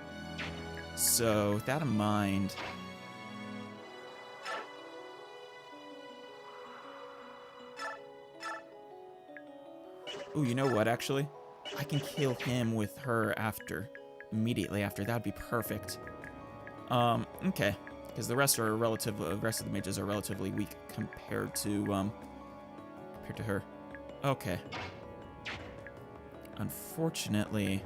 So, with that in mind... Ooh, you know what, actually? I can kill him with her after. Immediately after. That would be perfect. Okay. Because the rest of the mages are relatively weak compared to her. Okay. Unfortunately,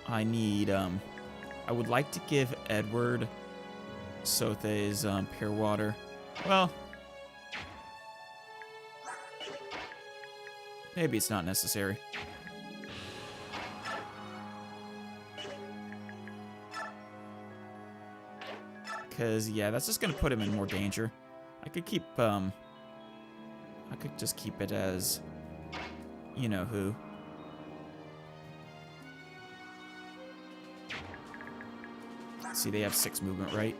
I need, I would like to give Edward Sothe's, pure water. Well, maybe it's not necessary. Because, yeah, that's just gonna put him in more danger. I could keep, I could just keep it as, you know who. See, they have 6 movement, right?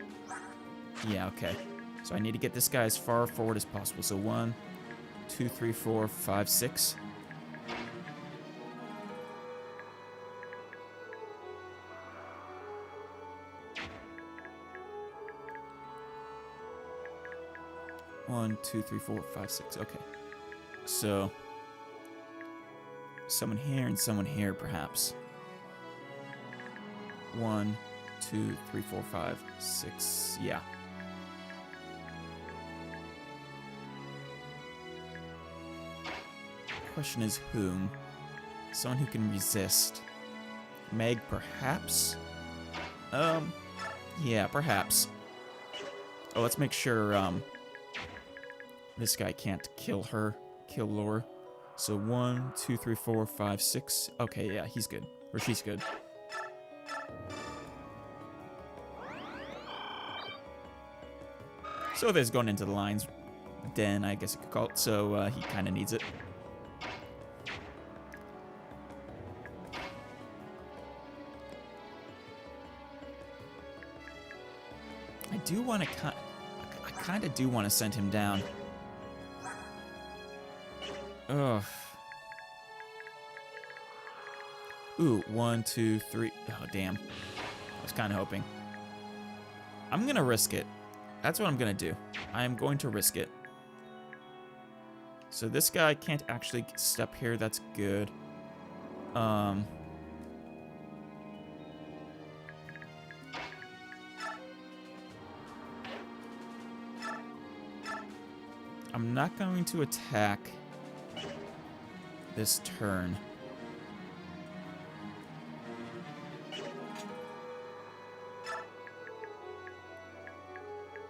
Yeah, okay. So I need to get this guy as far forward as possible. So 1, 2, 3, 4, 5, 6. One, 2, 3, 4, 5, 6. Okay. So someone here and someone here, perhaps. 1, 2, 3, 4, 5, 6. Yeah. Question is whom? Someone who can resist. Meg, perhaps? Yeah, perhaps. Oh, let's make sure, this guy can't kill her. Kill Laura. So 1, 2, 3, 4, 5, 6. Okay, yeah, he's good. Or she's good. So there's going into the lion's den, I guess you could call it. So he kind of needs it. I do want to I kind of do want to send him down. Ugh. Ooh, 1, 2, 3. Oh, damn. I was kind of hoping. I'm going to risk it. That's what I'm going to do. I am going to risk it. So this guy can't actually step here. That's good. I'm not going to attack this turn.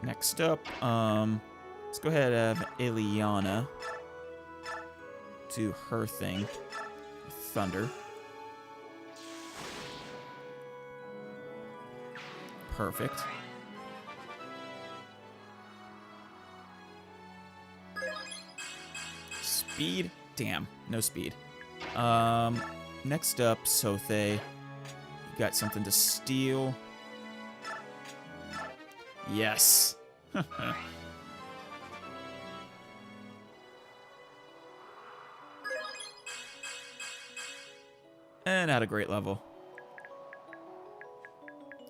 Next up, let's go ahead and have Ileana do her thing. Thunder. Perfect. Speed? Damn, no speed. Next up, Sothe. You got something to steal. Yes. Not a great level.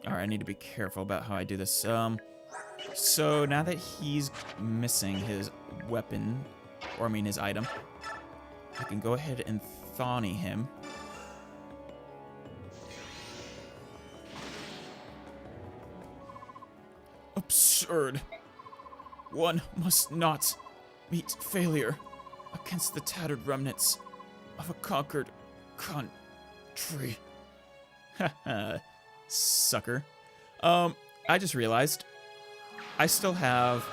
Alright, I need to be careful about how I do this. So now that he's missing his weapon, or I mean his item, I can go ahead and Thawny him. Absurd. One must not meet failure against the tattered remnants of a conquered country. Haha, sucker. I just realized I still have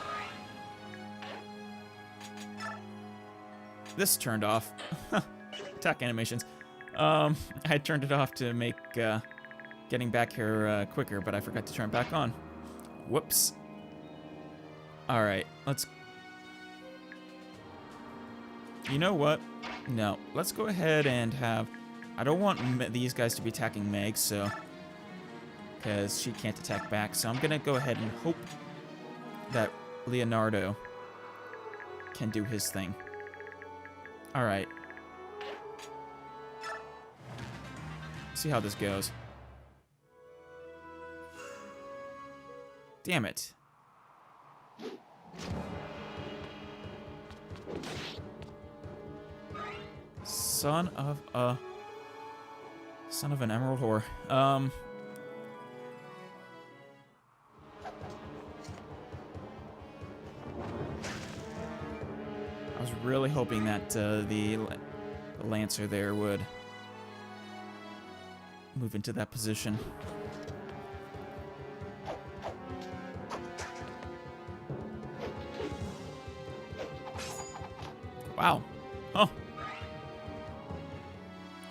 this turned off. Attack animations. I turned it off to make getting back here quicker, but I forgot to turn it back on. Whoops. Alright, let's... You know what? No, let's go ahead and have... I don't want these guys to be attacking Meg, so... Because she can't attack back, so I'm gonna go ahead and hope that Leonardo can do his thing. Alright. See how this goes. Damn it. Son of an emerald whore. I was really hoping that the Lancer there would move into that position. Wow. Oh.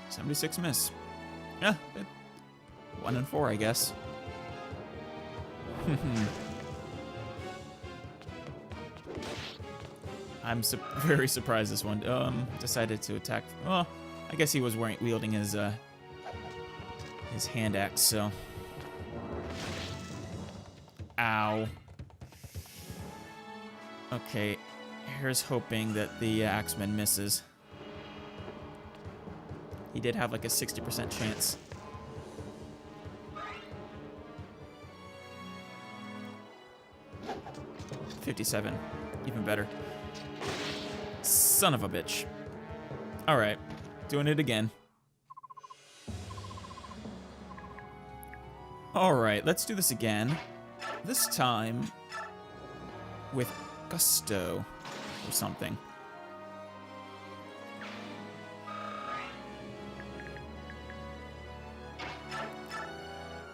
76 miss. Yeah. 1 and 4, I guess. I'm very surprised this one decided to attack. Well, I guess he was wielding his hand axe, so. Ow. Okay. Here's hoping that the axeman misses. He did have like a 60% chance. $57. Even better. Son of a bitch. Alright. Doing it again. Alright, let's do this again. This time with gusto or something.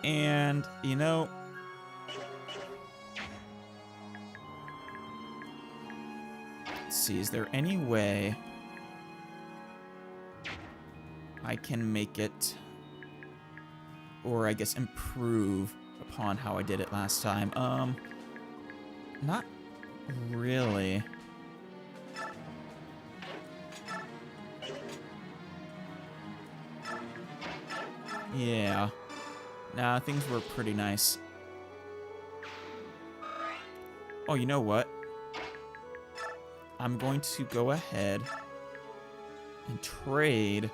And, you know, let's see, is there any way I can make it, or I guess improve upon how I did it last time? Not really. Yeah. Nah, things were pretty nice. Oh, you know what? I'm going to go ahead and trade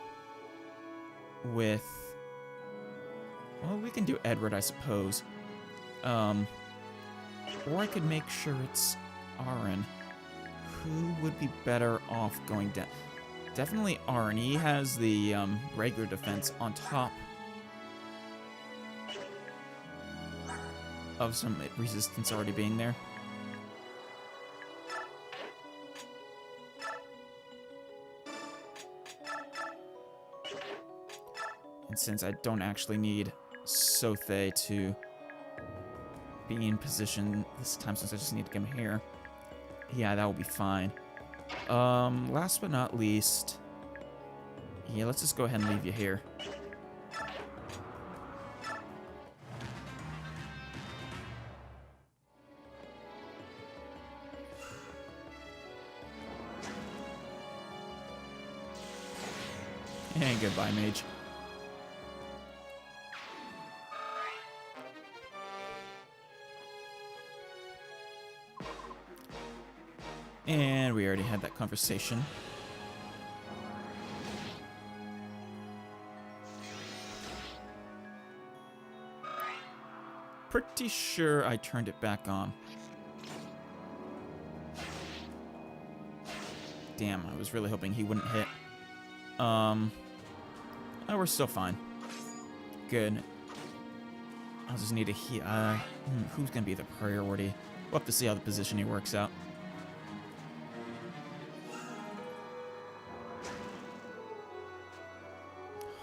with... Well, we can do Edward, I suppose. Or I could make sure it's Aaron. Who would be better off going down? Definitely Aaron. He has the regular defense on top of some resistance already being there. And since I don't actually need Sothe to be in position this time, since I just need to get him here, yeah, that will be fine. Last but not least, yeah, let's just go ahead and leave you here. And goodbye, mage. And we already had that conversation. pretty sure I turned it back on. Damn, I was really hoping he wouldn't hit. Oh, we're still fine. Good. I'll just need to heal. Who's gonna be the priority? We'll have to see how the positioning works out.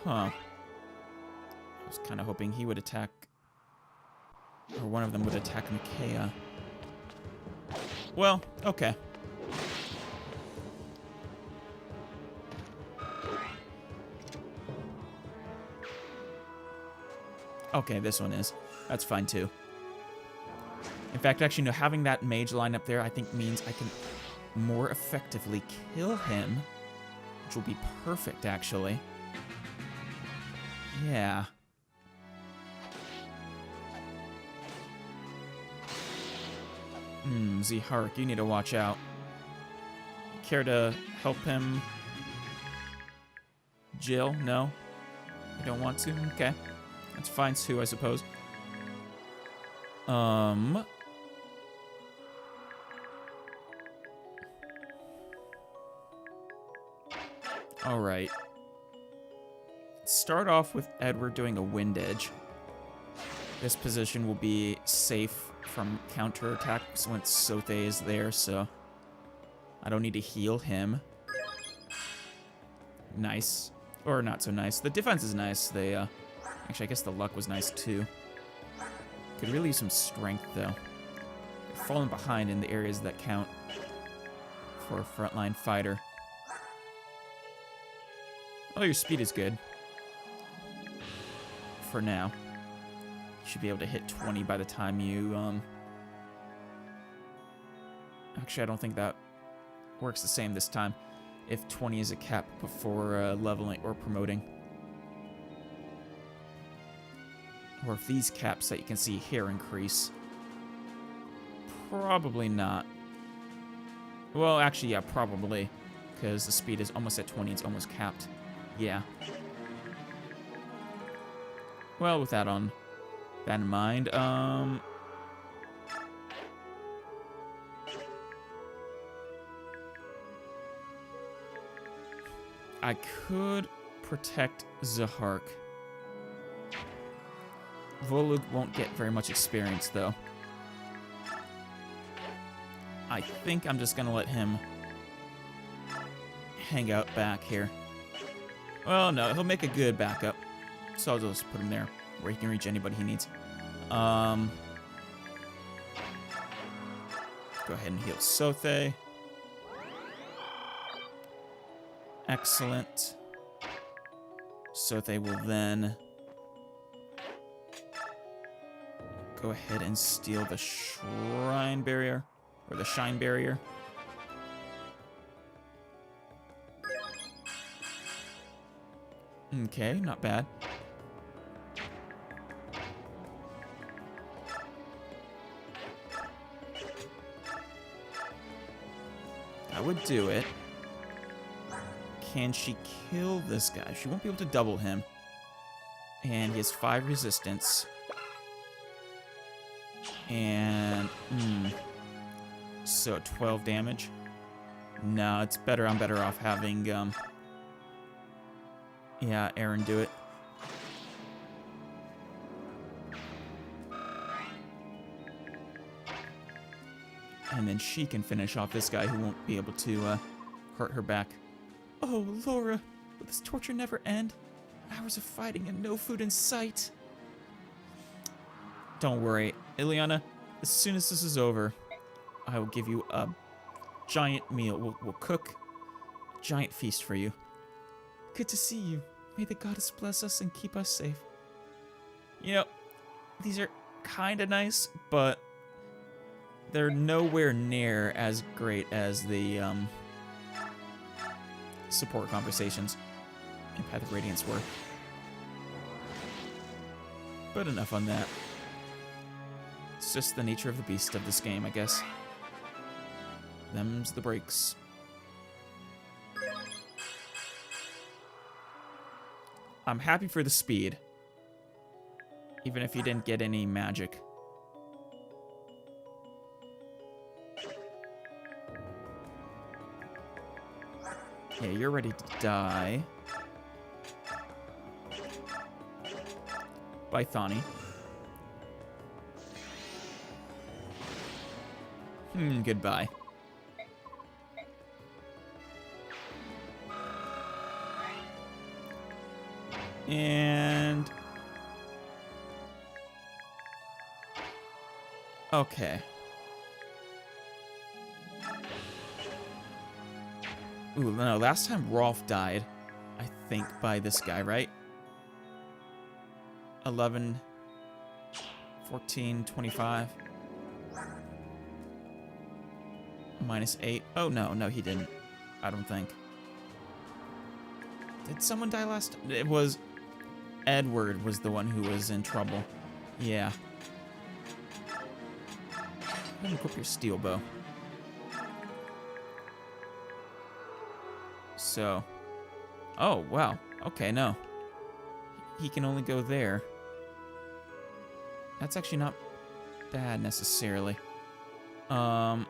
Huh. I was kind of hoping he would attack, or one of them would attack Micaiah. Well, okay. Okay, this one is. That's fine too. In fact, actually, no, having that mage line up there, I think means I can more effectively kill him, which will be perfect, actually. Yeah. Zihark, you need to watch out. Care to help him? Jill? No? You don't want to? Okay. That's fine too, I suppose. Alright. Start off with Edward doing a wind edge. This position will be safe from counterattacks once Sothe is there, so I don't need to heal him. Nice. Or not so nice. The defense is nice. They, actually, I guess the luck was nice too. Could really use some strength, though. You're falling behind in the areas that count for a frontline fighter. Oh, your speed is good. For now. You should be able to hit 20 by the time you, Actually, I don't think that works the same this time. If 20 is a cap before leveling or promoting. Or if these caps that you can see here increase. Probably not. Well, actually, yeah, probably. Because the speed is almost at 20, it's almost capped. Yeah. Well, with that in mind, I could protect Zihark. Volug won't get very much experience, though. I think I'm just gonna let him hang out back here. Well, no, he'll make a good backup. So I'll just put him there, where he can reach anybody he needs. Go ahead and heal Sothe. Excellent. Sothe will then go ahead and steal the shrine barrier, or the shine barrier. Okay, not bad. That would do it. Can she kill this guy? She won't be able to double him. And he has 5 resistance. And, so 12 damage. No, it's better. I'm better off having, yeah, Aaron do it. And then she can finish off this guy who won't be able to hurt her back. Oh, Laura, will this torture never end? Hours of fighting and no food in sight. Don't worry, Ileana. As soon as this is over, I will give you a giant meal. We'll cook a giant feast for you. Good to see you. May the goddess bless us and keep us safe. You know, these are kind of nice, but they're nowhere near as great as the support conversations in Path of Radiance were. But enough on that. It's just the nature of the beast of this game, I guess. Them's the breaks. I'm happy for the speed. Even if you didn't get any magic. Yeah, you're ready to die. By Thani. Goodbye. And... okay. Ooh, no, last time Rolf died, I think, by this guy, right? 11, 14, 25. -8. Oh, no, he didn't. I don't think. Did someone die last? It was... Edward was the one who was in trouble. Yeah. Equip your steel bow. So... oh, wow. Okay, no. He can only go there. That's actually not bad, necessarily. Let's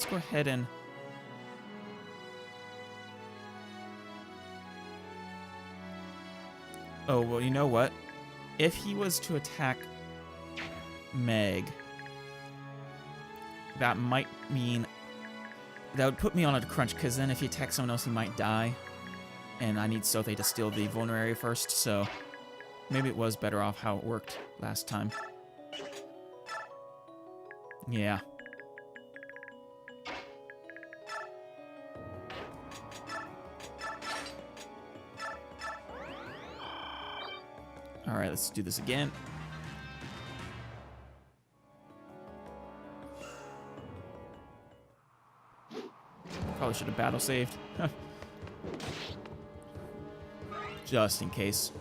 go ahead and... oh, well, you know what? If he was to attack Meg, that might mean... that would put me on a crunch, because then if he attacks someone else, he might die. And I need Sothe to steal the vulnerary area first, so... maybe it was better off how it worked last time. Yeah. Alright, let's do this again. Probably should have battle saved. Just in case.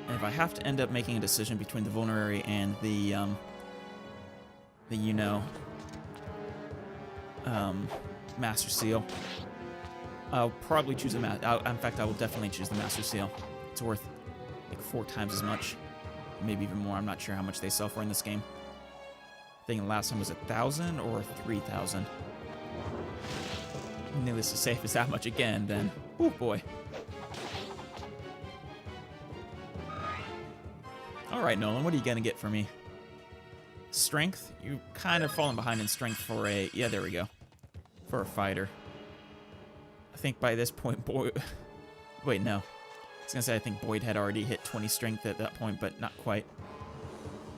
And if I have to end up making a decision between the vulnerary and the Master Seal, I'll probably choose in fact, I will definitely choose the Master Seal. It's worth like 4 times as much, maybe even more. I'm not sure how much they sell for in this game. I think the last time was 1,000 or 3,000. Needless to say, if it's that much again, then oh boy. All right, Nolan, what are you gonna get for me? Strength? You kind of fallen behind in strength for a... yeah, there we go. For a fighter. I think by this point, Boyd... wait, no. I was gonna say I think Boyd had already hit 20 strength at that point, but not quite.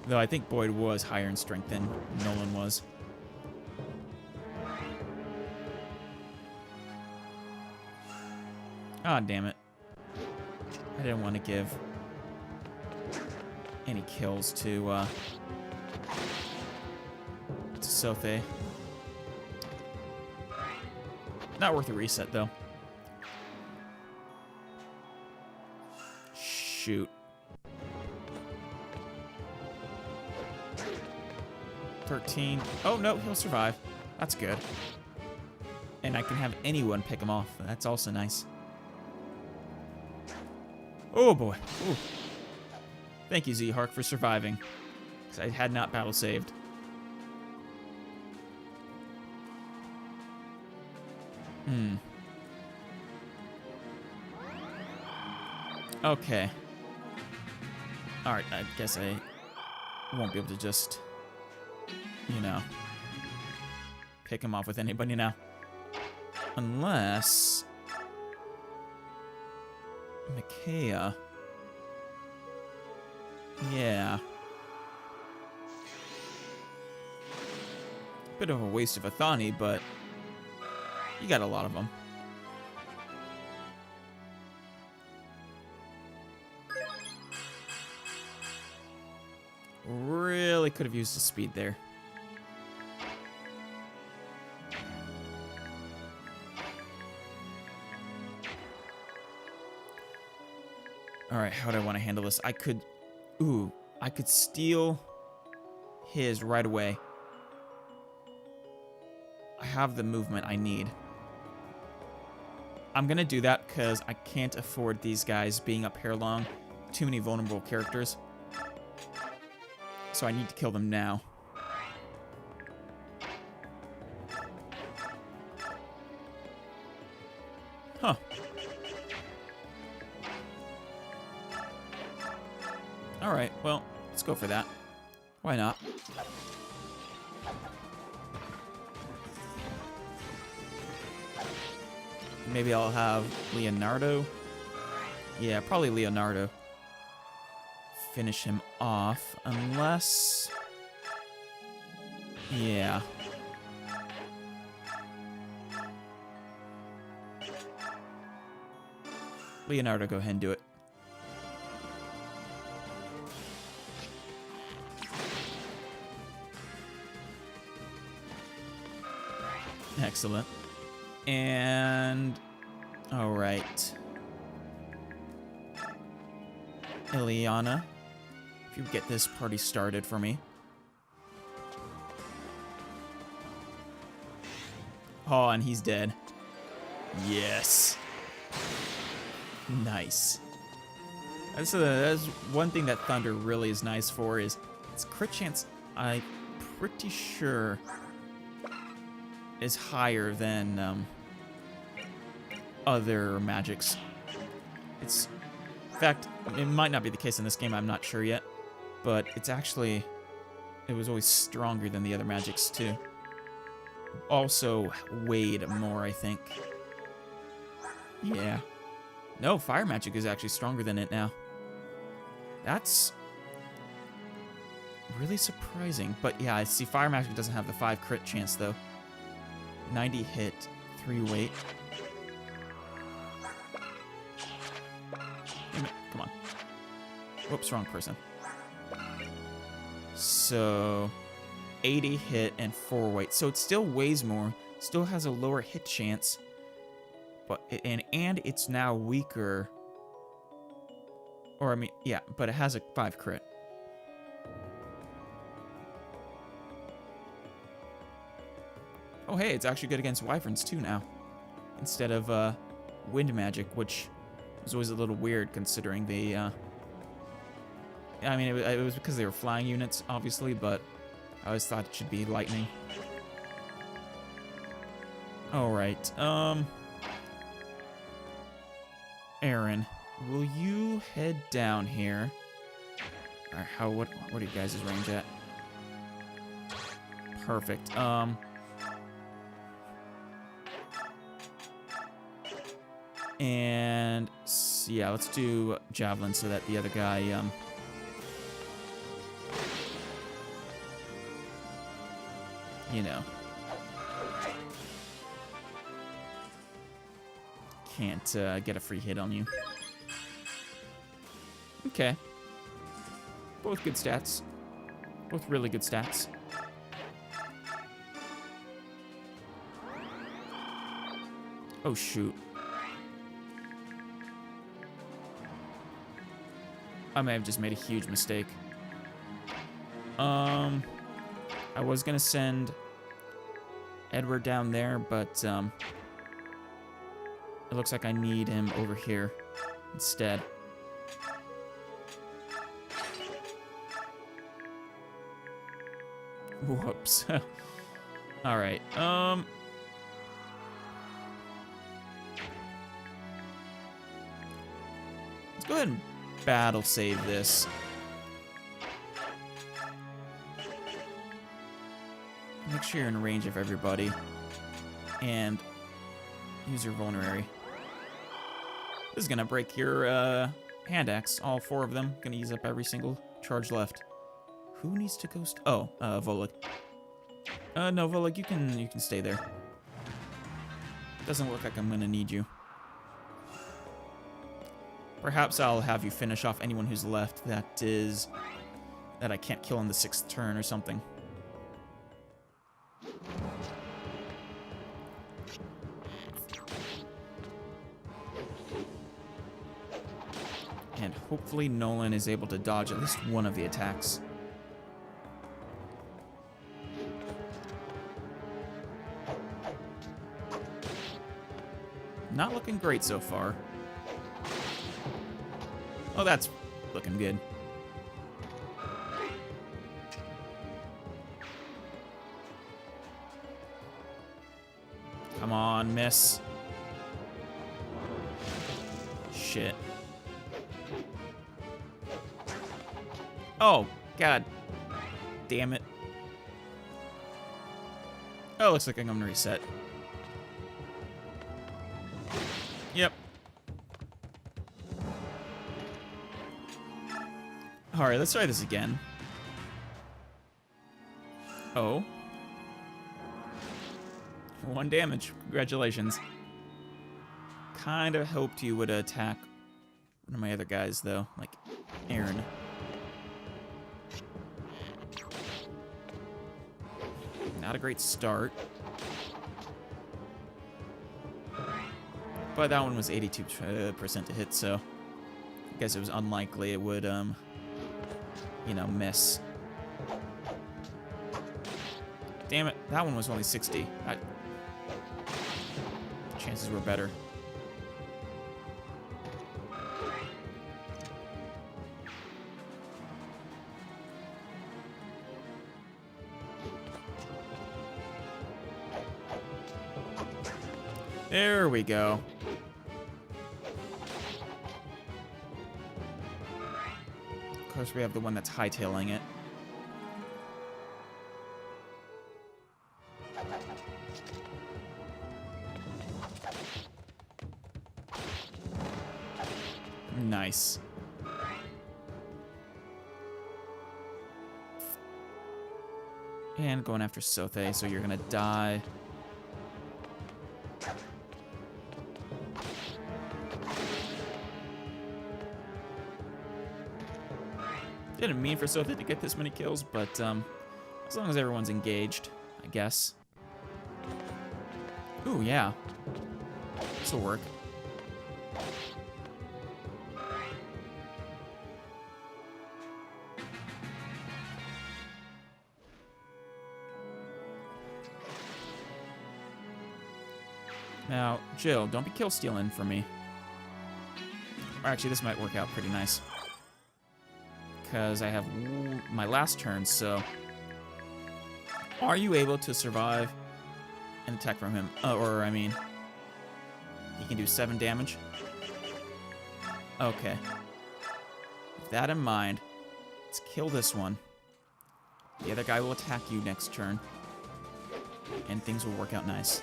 Though I think Boyd was higher in strength than Nolan was. Ah, damn it. I didn't want to give any kills to Sothe. Not worth a reset, though. Shoot. 13. Oh, no, he'll survive. That's good. And I can have anyone pick him off. That's also nice. Oh, boy. Ooh. Thank you, Z-Hark, for surviving. Because I had not battle saved. Okay. Alright, I guess I won't be able to just, pick him off with anybody now. Unless... Micaiah. Yeah. Bit of a waste of a Thani, but you got a lot of them. Really could have used the speed there. Alright, how do I want to handle this? I could steal his right away. I have the movement I need. I'm gonna do that because I can't afford these guys being up here long. Too many vulnerable characters. So I need to kill them now. Huh. Alright, well, let's go for that. Why not? Maybe I'll have Leonardo. Yeah, probably Leonardo. Finish him off, unless... Yeah. Leonardo, go ahead and do it. Excellent. And... Alright. Ileana, if you get this party started for me. Oh, and he's dead. Yes. Nice. That's one thing that Thunder really is nice for, is its crit chance, I'm pretty sure, is higher than other magics. It's, in fact, it might not be the case in this game, I'm not sure yet, but it's actually, it was always stronger than the other magics too. Also weighed more, I think. Yeah. No, fire magic is actually stronger than it now. That's really surprising. But yeah, I see fire magic doesn't have the 5 crit chance though. 90 hit, 3 weight. Come on. Whoops, wrong person. So 80 hit and 4 weight. So it still weighs more, still has a lower hit chance. But and it's now weaker. Or I mean, yeah, but it has a 5 crit. Oh hey, it's actually good against wyverns too now, instead of wind magic, which was always a little weird considering the. I mean, it was because they were flying units, obviously, but I always thought it should be lightning. All right, Aaron, will you head down here? Or what are you guys' range at? Perfect. And yeah, let's do javelin so that the other guy you know, can't get a free hit on you. Okay. Both good stats. Both really good stats. Oh, shoot. I may have just made a huge mistake. I was gonna send Edward down there, but it looks like I need him over here instead. Whoops. All right. Let's go ahead and battle save this. Make sure you're in range of everybody. And use your vulnerary. This is gonna break your hand axe. All 4 of them. Gonna use up every single charge left. Who needs to go? Volug. No, Volug, you can stay there. Doesn't look like I'm gonna need you. Perhaps I'll have you finish off anyone who's left that I can't kill on the 6th turn or something. And hopefully Nolan is able to dodge at least one of the attacks. Not looking great so far. Oh, that's looking good. Come on, miss. Shit. Oh, God. Damn it. Oh, looks like I'm gonna reset. Yep. Alright, let's try this again. Oh. 1 damage. Congratulations. Kinda hoped you would attack one of my other guys, though. Like, Aaron. Not a great start. But that one was 82% to hit, so I guess it was unlikely it would, you know, miss. Damn it, that one was only 60. Chances were better. There we go. Of course, we have the one that's hightailing it. Nice. And going after Sothe, so you're gonna die. Didn't mean for Sothe to get this many kills, but as long as everyone's engaged, I guess. Ooh, yeah. This'll work. Now, Jill, don't be kill stealing for me. Or actually, this might work out pretty nice. Because I have my last turn, so... Are you able to survive an attack from him? Or, I mean... He can do 7 damage? Okay. With that in mind, let's kill this one. The other guy will attack you next turn. And things will work out nice.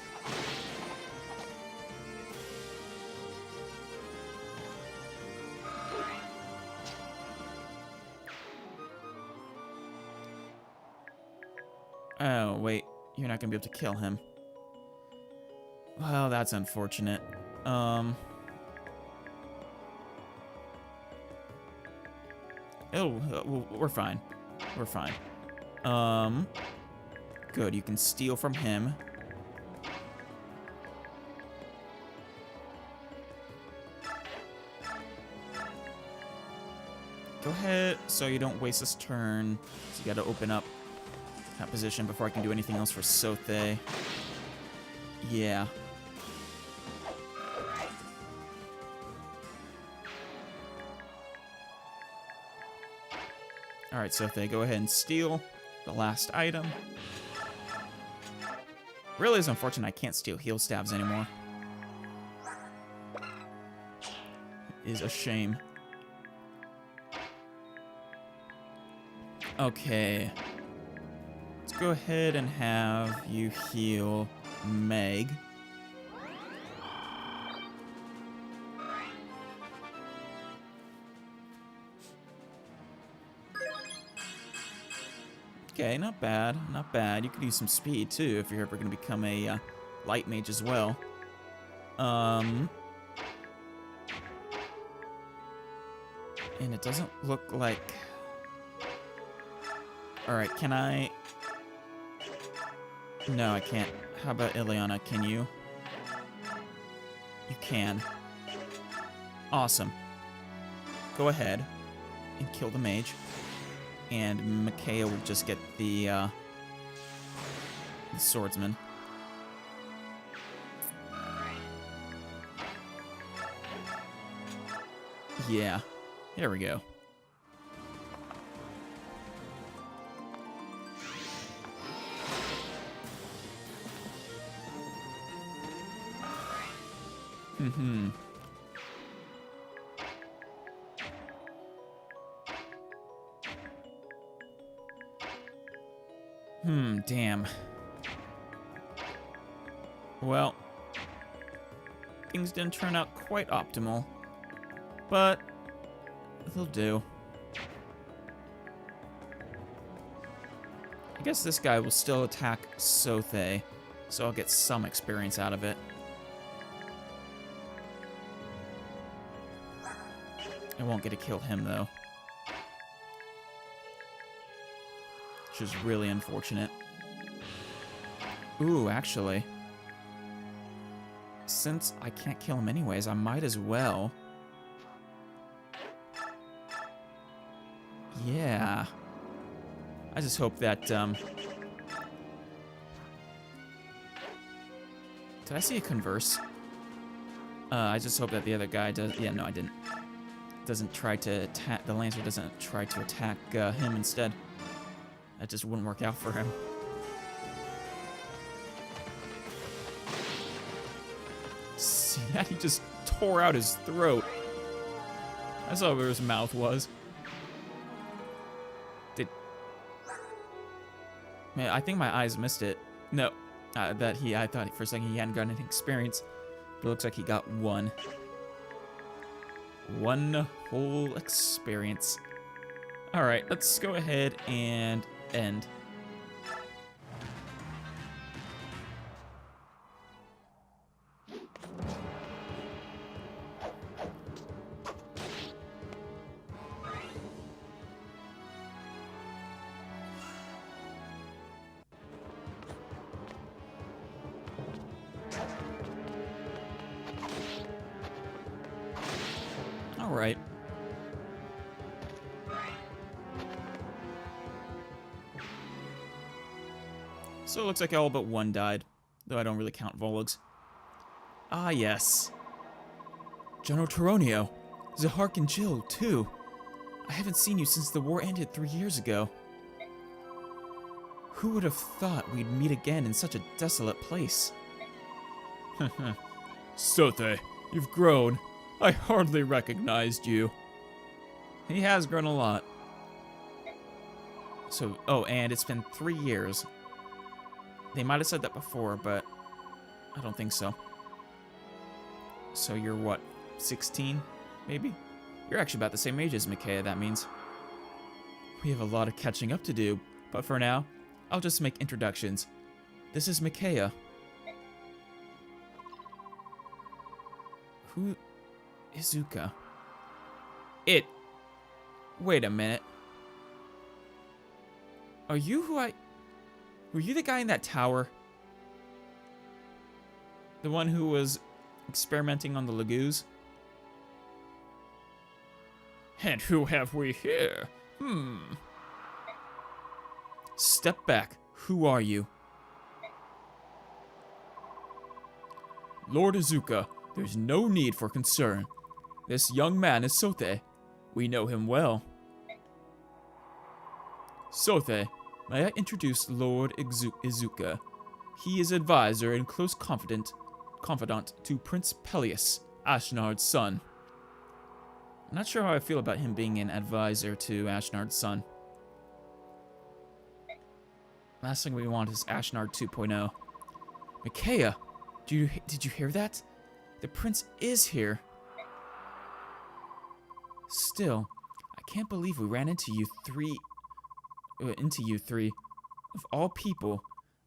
Oh, wait. You're not gonna be able to kill him. Well, that's unfortunate. Oh, we're fine. We're fine. Good. You can steal from him. Go ahead, so you don't waste this turn. So you gotta open up that position before I can do anything else for Sothe. Yeah. Alright, Sothe, go ahead and steal the last item. Really is unfortunate I can't steal heal stabs anymore. It is a shame. Okay. Let's go ahead and have you heal Meg. Okay, not bad, not bad. You could use some speed too if you're ever going to become a light mage as well. And it doesn't look like... Alright, can I... No, I can't. How about Ileana? Can you? You can. Awesome. Go ahead and kill the mage. And Micaiah will just get the swordsman. Yeah. There we go. Mm-hmm. Damn. Well, things didn't turn out quite optimal, but they'll do. I guess this guy will still attack Sothe, so I'll get some experience out of it. I won't get to kill him, though. Which is really unfortunate. Ooh, actually. Since I can't kill him anyways, I might as well. Yeah. I just hope that, Did I see a converse? I just hope that the other guy does... Yeah, no, I didn't. Doesn't try to attack... The Lancer doesn't try to attack him instead. That just wouldn't work out for him. See that? He just tore out his throat. I saw where his mouth was. Man, I think my eyes missed it. No, I thought for a second he hadn't gotten any experience. But it looks like he got one. One whole experience. Alright, let's go ahead and end. Alright. So it looks like all but one died, though I don't really count Volux. Ah, yes. General Taronio. Zahark and Jill, too. I haven't seen you since the war ended 3 years ago. Who would have thought we'd meet again in such a desolate place? Sothe, you've grown. I hardly recognized you. He has grown a lot. So, oh, and it's been 3 years. They might have said that before, but I don't think so. So you're what, 16, maybe? You're actually about the same age as Micaiah, that means. We have a lot of catching up to do, but for now, I'll just make introductions. This is Micaiah. Who... Izuka. Wait a minute. Are you who I... Were you the guy in that tower? The one who was experimenting on the Lagoos? And who have we here? Step back. Who are you? Lord Izuka, there's no need for concern. This young man is Sothe. We know him well. Sothe, may I introduce Lord Izuka. He is advisor and close confidant to Prince Tellius, Ashnard's son. I'm not sure how I feel about him being an advisor to Ashnard's son. Last thing we want is Ashnard 2.0. Micaiah, did you hear that? The prince is here. Still, I can't believe we ran into you three. Of all people,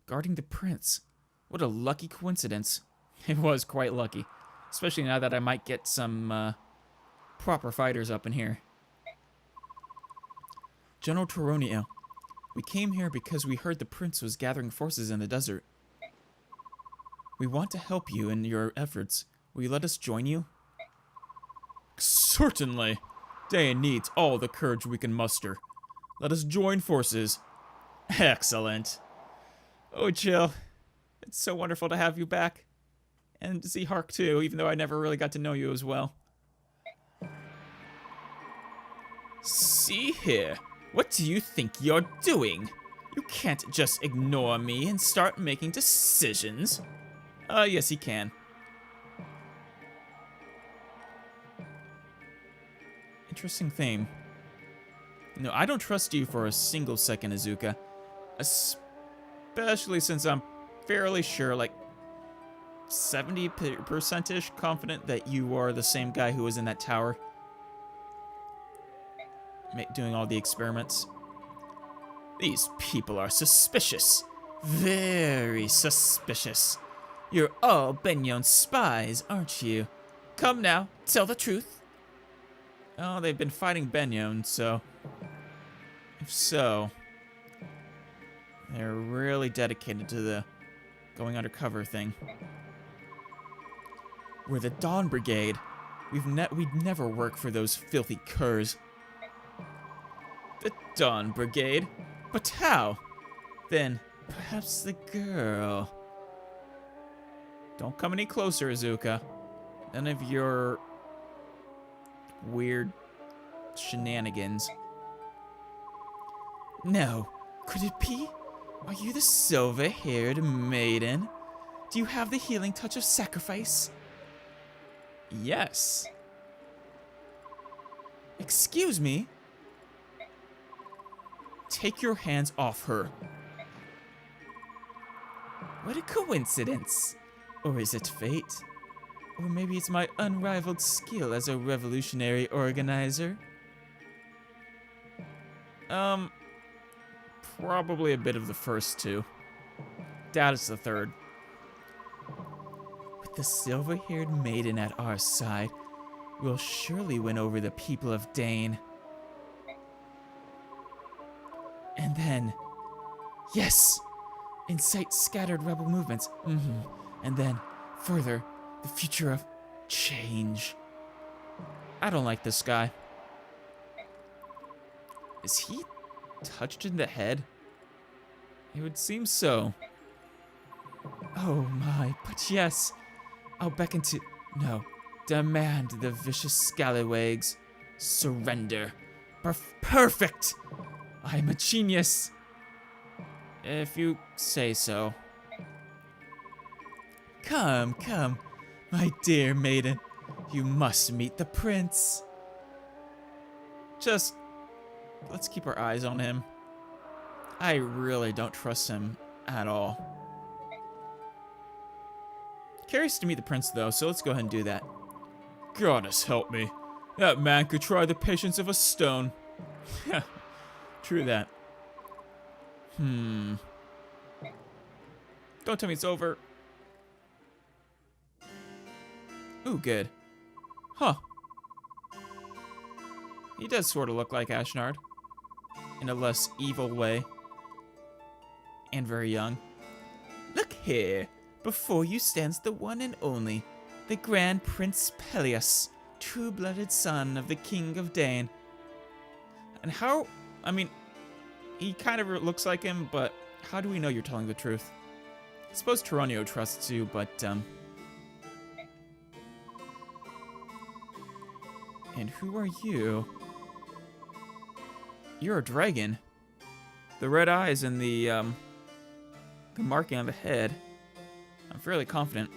guarding the prince. What a lucky coincidence. It was quite lucky. Especially now that I might get some, proper fighters up in here. General Taronio, we came here because we heard the prince was gathering forces in the desert. We want to help you in your efforts. Will you let us join you? Certainly. Dain needs all the courage we can muster. Let us join forces. Excellent. Oh, Jill. It's so wonderful to have you back. And Zahark too, even though I never really got to know you as well. See here. What do you think you're doing? You can't just ignore me and start making decisions. Yes, he can. Interesting theme. No, I don't trust you for a single second, Izuka. Especially since I'm fairly sure, like 70%-ish confident that you are the same guy who was in that tower. Doing all the experiments. These people are suspicious. Very suspicious. You're all Benyon's spies, aren't you? Come now, tell the truth. Oh, they've been fighting Benyon, so... If so... They're really dedicated to the going undercover thing. We're the Dawn Brigade. We'd never work for those filthy curs. The Dawn Brigade? But how? Then, perhaps the girl. Don't come any closer, Izuka. None of your weird shenanigans. No. Could it be? Are you the silver-haired maiden? Do you have the healing touch of sacrifice? Yes. Excuse me? Take your hands off her. What a coincidence. Or is it fate? Or maybe it's my unrivaled skill as a revolutionary organizer? Probably a bit of the first two. Doubt it's the third. With the silver-haired maiden at our side, we'll surely win over the people of Dane. And then... Yes! Incite scattered rebel movements. And then, further, the future of change. I don't like this guy. Is he touched in the head? It would seem so. Oh my, but yes. I'll beckon to... No. Demand the vicious scallywags. Surrender. Perfect! I'm a genius. If you say so. Come, come, my dear maiden. You must meet the prince. Just... let's keep our eyes on him. I really don't trust him at all. Curious to meet the prince, though, so let's go ahead and do that. Goddess help me. That man could try the patience of a stone. True that. Don't tell me it's over. Ooh, good. Huh. He does sort of look like Ashnard. In a less evil way. And very young. Look here. Before you stands the one and only, the Grand Prince Tellius, true-blooded son of the King of Dane. And how... I mean, he kind of looks like him, but how do we know you're telling the truth? I suppose Taronio trusts you, but, And who are you? You're a dragon. The red eyes and the marking on the head. I'm fairly confident.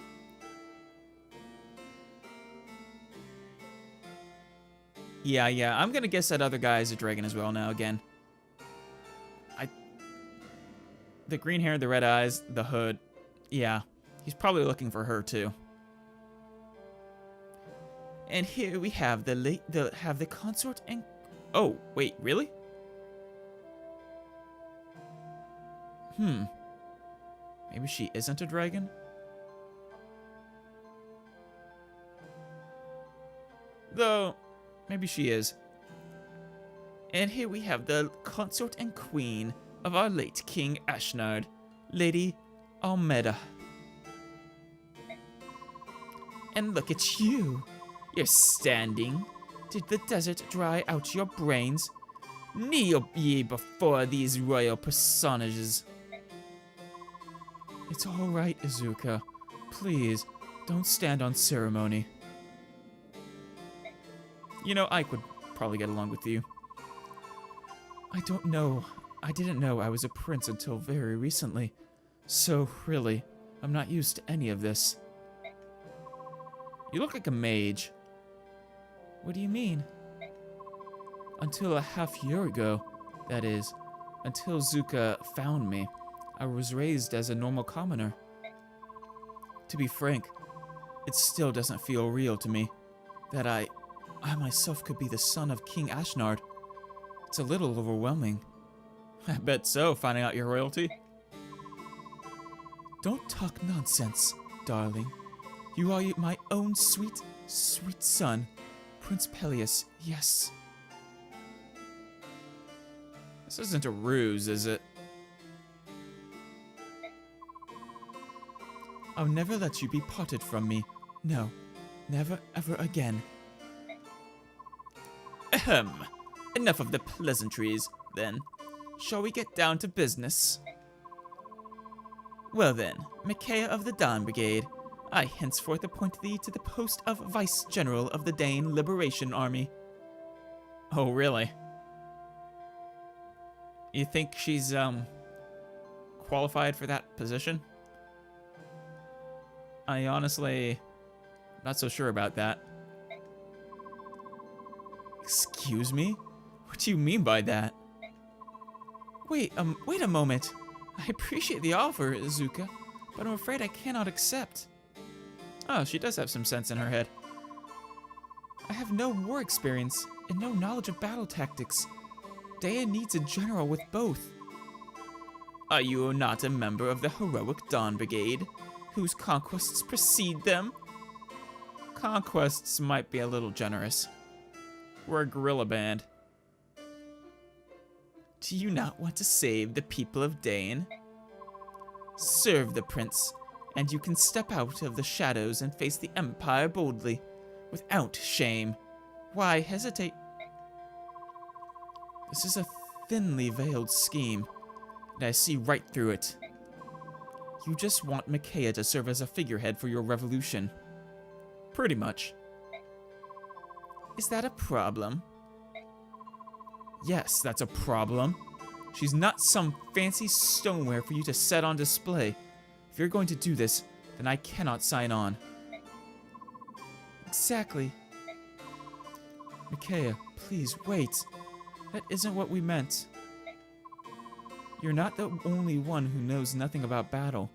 Yeah, I'm gonna guess that other guy is a dragon as well now again. The green hair, the red eyes, the hood. Yeah, he's probably looking for her too. And here we have the consort and... Oh, wait, really? Maybe she isn't a dragon? Though, maybe she is. And here we have the consort and queen of our late King Ashnard, Lady Almeda. And look at you. You're standing. Did the desert dry out your brains? Kneel ye before these royal personages. It's all right, Izuka. Please, don't stand on ceremony. You know, I could probably get along with you. I don't know. I didn't know I was a prince until very recently. So, really, I'm not used to any of this. You look like a mage. What do you mean? Until a half year ago, that is, until Zuka found me, I was raised as a normal commoner. To be frank, it still doesn't feel real to me that I myself could be the son of King Ashnard. It's a little overwhelming. I bet so, finding out your royalty. Don't talk nonsense, darling. You are my own sweet, sweet son, Prince Tellius, yes. This isn't a ruse, is it? I'll never let you be parted from me. No, never ever again. Ahem. Enough of the pleasantries, then. Shall we get down to business? Well then, Micaiah of the Dawn Brigade, I henceforth appoint thee to the post of Vice General of the Dane Liberation Army. Oh, really? You think she's, qualified for that position? I honestly, not so sure about that. Excuse me? What do you mean by that? Wait a moment. I appreciate the offer, Zuka, but I'm afraid I cannot accept. Oh, she does have some sense in her head. I have no war experience and no knowledge of battle tactics. Dea needs a general with both. Are you not a member of the heroic Dawn Brigade, whose conquests precede them? Conquests might be a little generous. We're a guerrilla band. Do you not want to save the people of Dane? Serve the prince, and you can step out of the shadows and face the Empire boldly, without shame. Why hesitate? This is a thinly veiled scheme, and I see right through it. You just want Micaiah to serve as a figurehead for your revolution. Pretty much. Is that a problem? Yes, that's a problem. She's not some fancy stoneware for you to set on display. If you're going to do this, then I cannot sign on. Exactly. Micaiah, please wait. That isn't what we meant. You're not the only one who knows nothing about battle.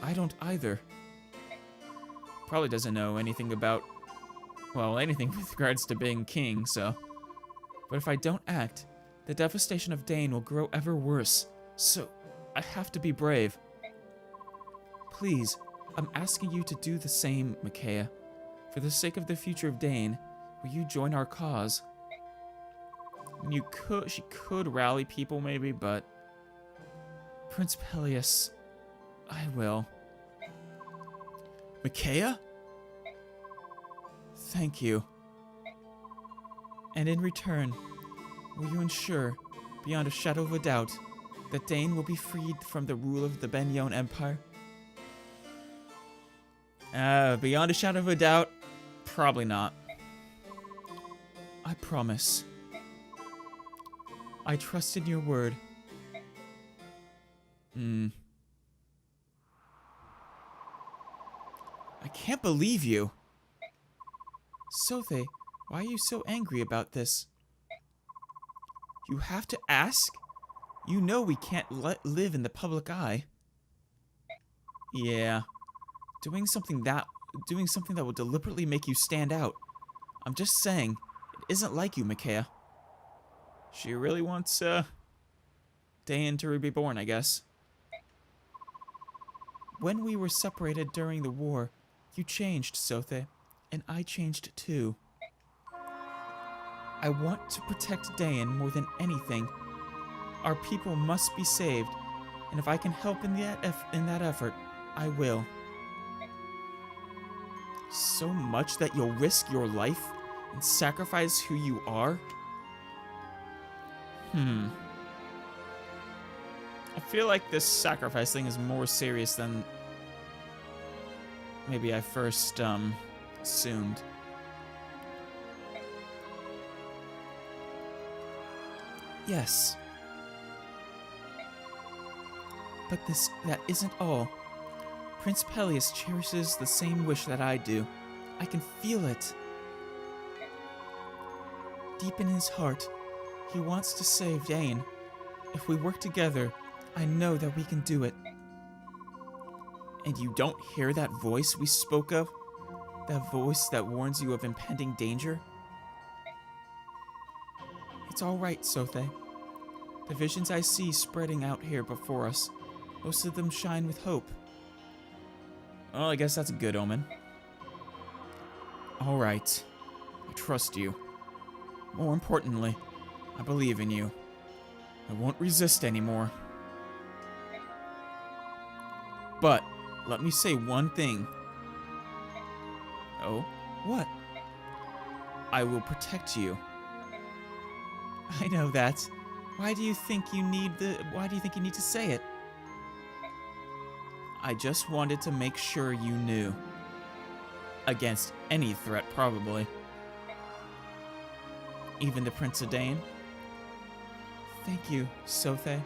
I don't either. Probably doesn't know anything about, well, anything with regards to being king, so. But if I don't act, the devastation of Dane will grow ever worse. So, I have to be brave. Please, I'm asking you to do the same, Micaiah. For the sake of the future of Dane, will you join our cause? She could rally people maybe, but... Prince Tellius, I will. Micaiah? Thank you. And in return, will you ensure, beyond a shadow of a doubt, that Dane will be freed from the rule of the Benyon Empire? Beyond a shadow of a doubt, probably not. I promise. I trust in your word. I can't believe you. Sothe, why are you so angry about this? You have to ask? You know we can't live in the public eye. Yeah. Doing something that will deliberately make you stand out. I'm just saying, it isn't like you, Micaiah. She really wants, Dane to be born, I guess. When we were separated during the war, you changed, Sothe, and I changed too. I want to protect Dane more than anything. Our people must be saved, and if I can help in that effort, I will. So much that you'll risk your life and sacrifice who you are? I feel like this sacrifice thing is more serious than maybe I first assumed. Yes, But that isn't all. Prince Tellius cherishes the same wish that I do. I can feel it. Deep in his heart, he wants to save Dain. If we work together, I know that we can do it. And you don't hear that voice we spoke of? That voice that warns you of impending danger? It's all right, Sothe. The visions I see spreading out here before us, most of them shine with hope. Well, I guess that's a good omen. All right. I trust you. More importantly, I believe in you. I won't resist anymore. But, let me say one thing. Oh? What? I will protect you. I know that. Why do you think you need to say it? I just wanted to make sure you knew. Against any threat, probably. Even the Prince of Dain? Thank you, Sothe.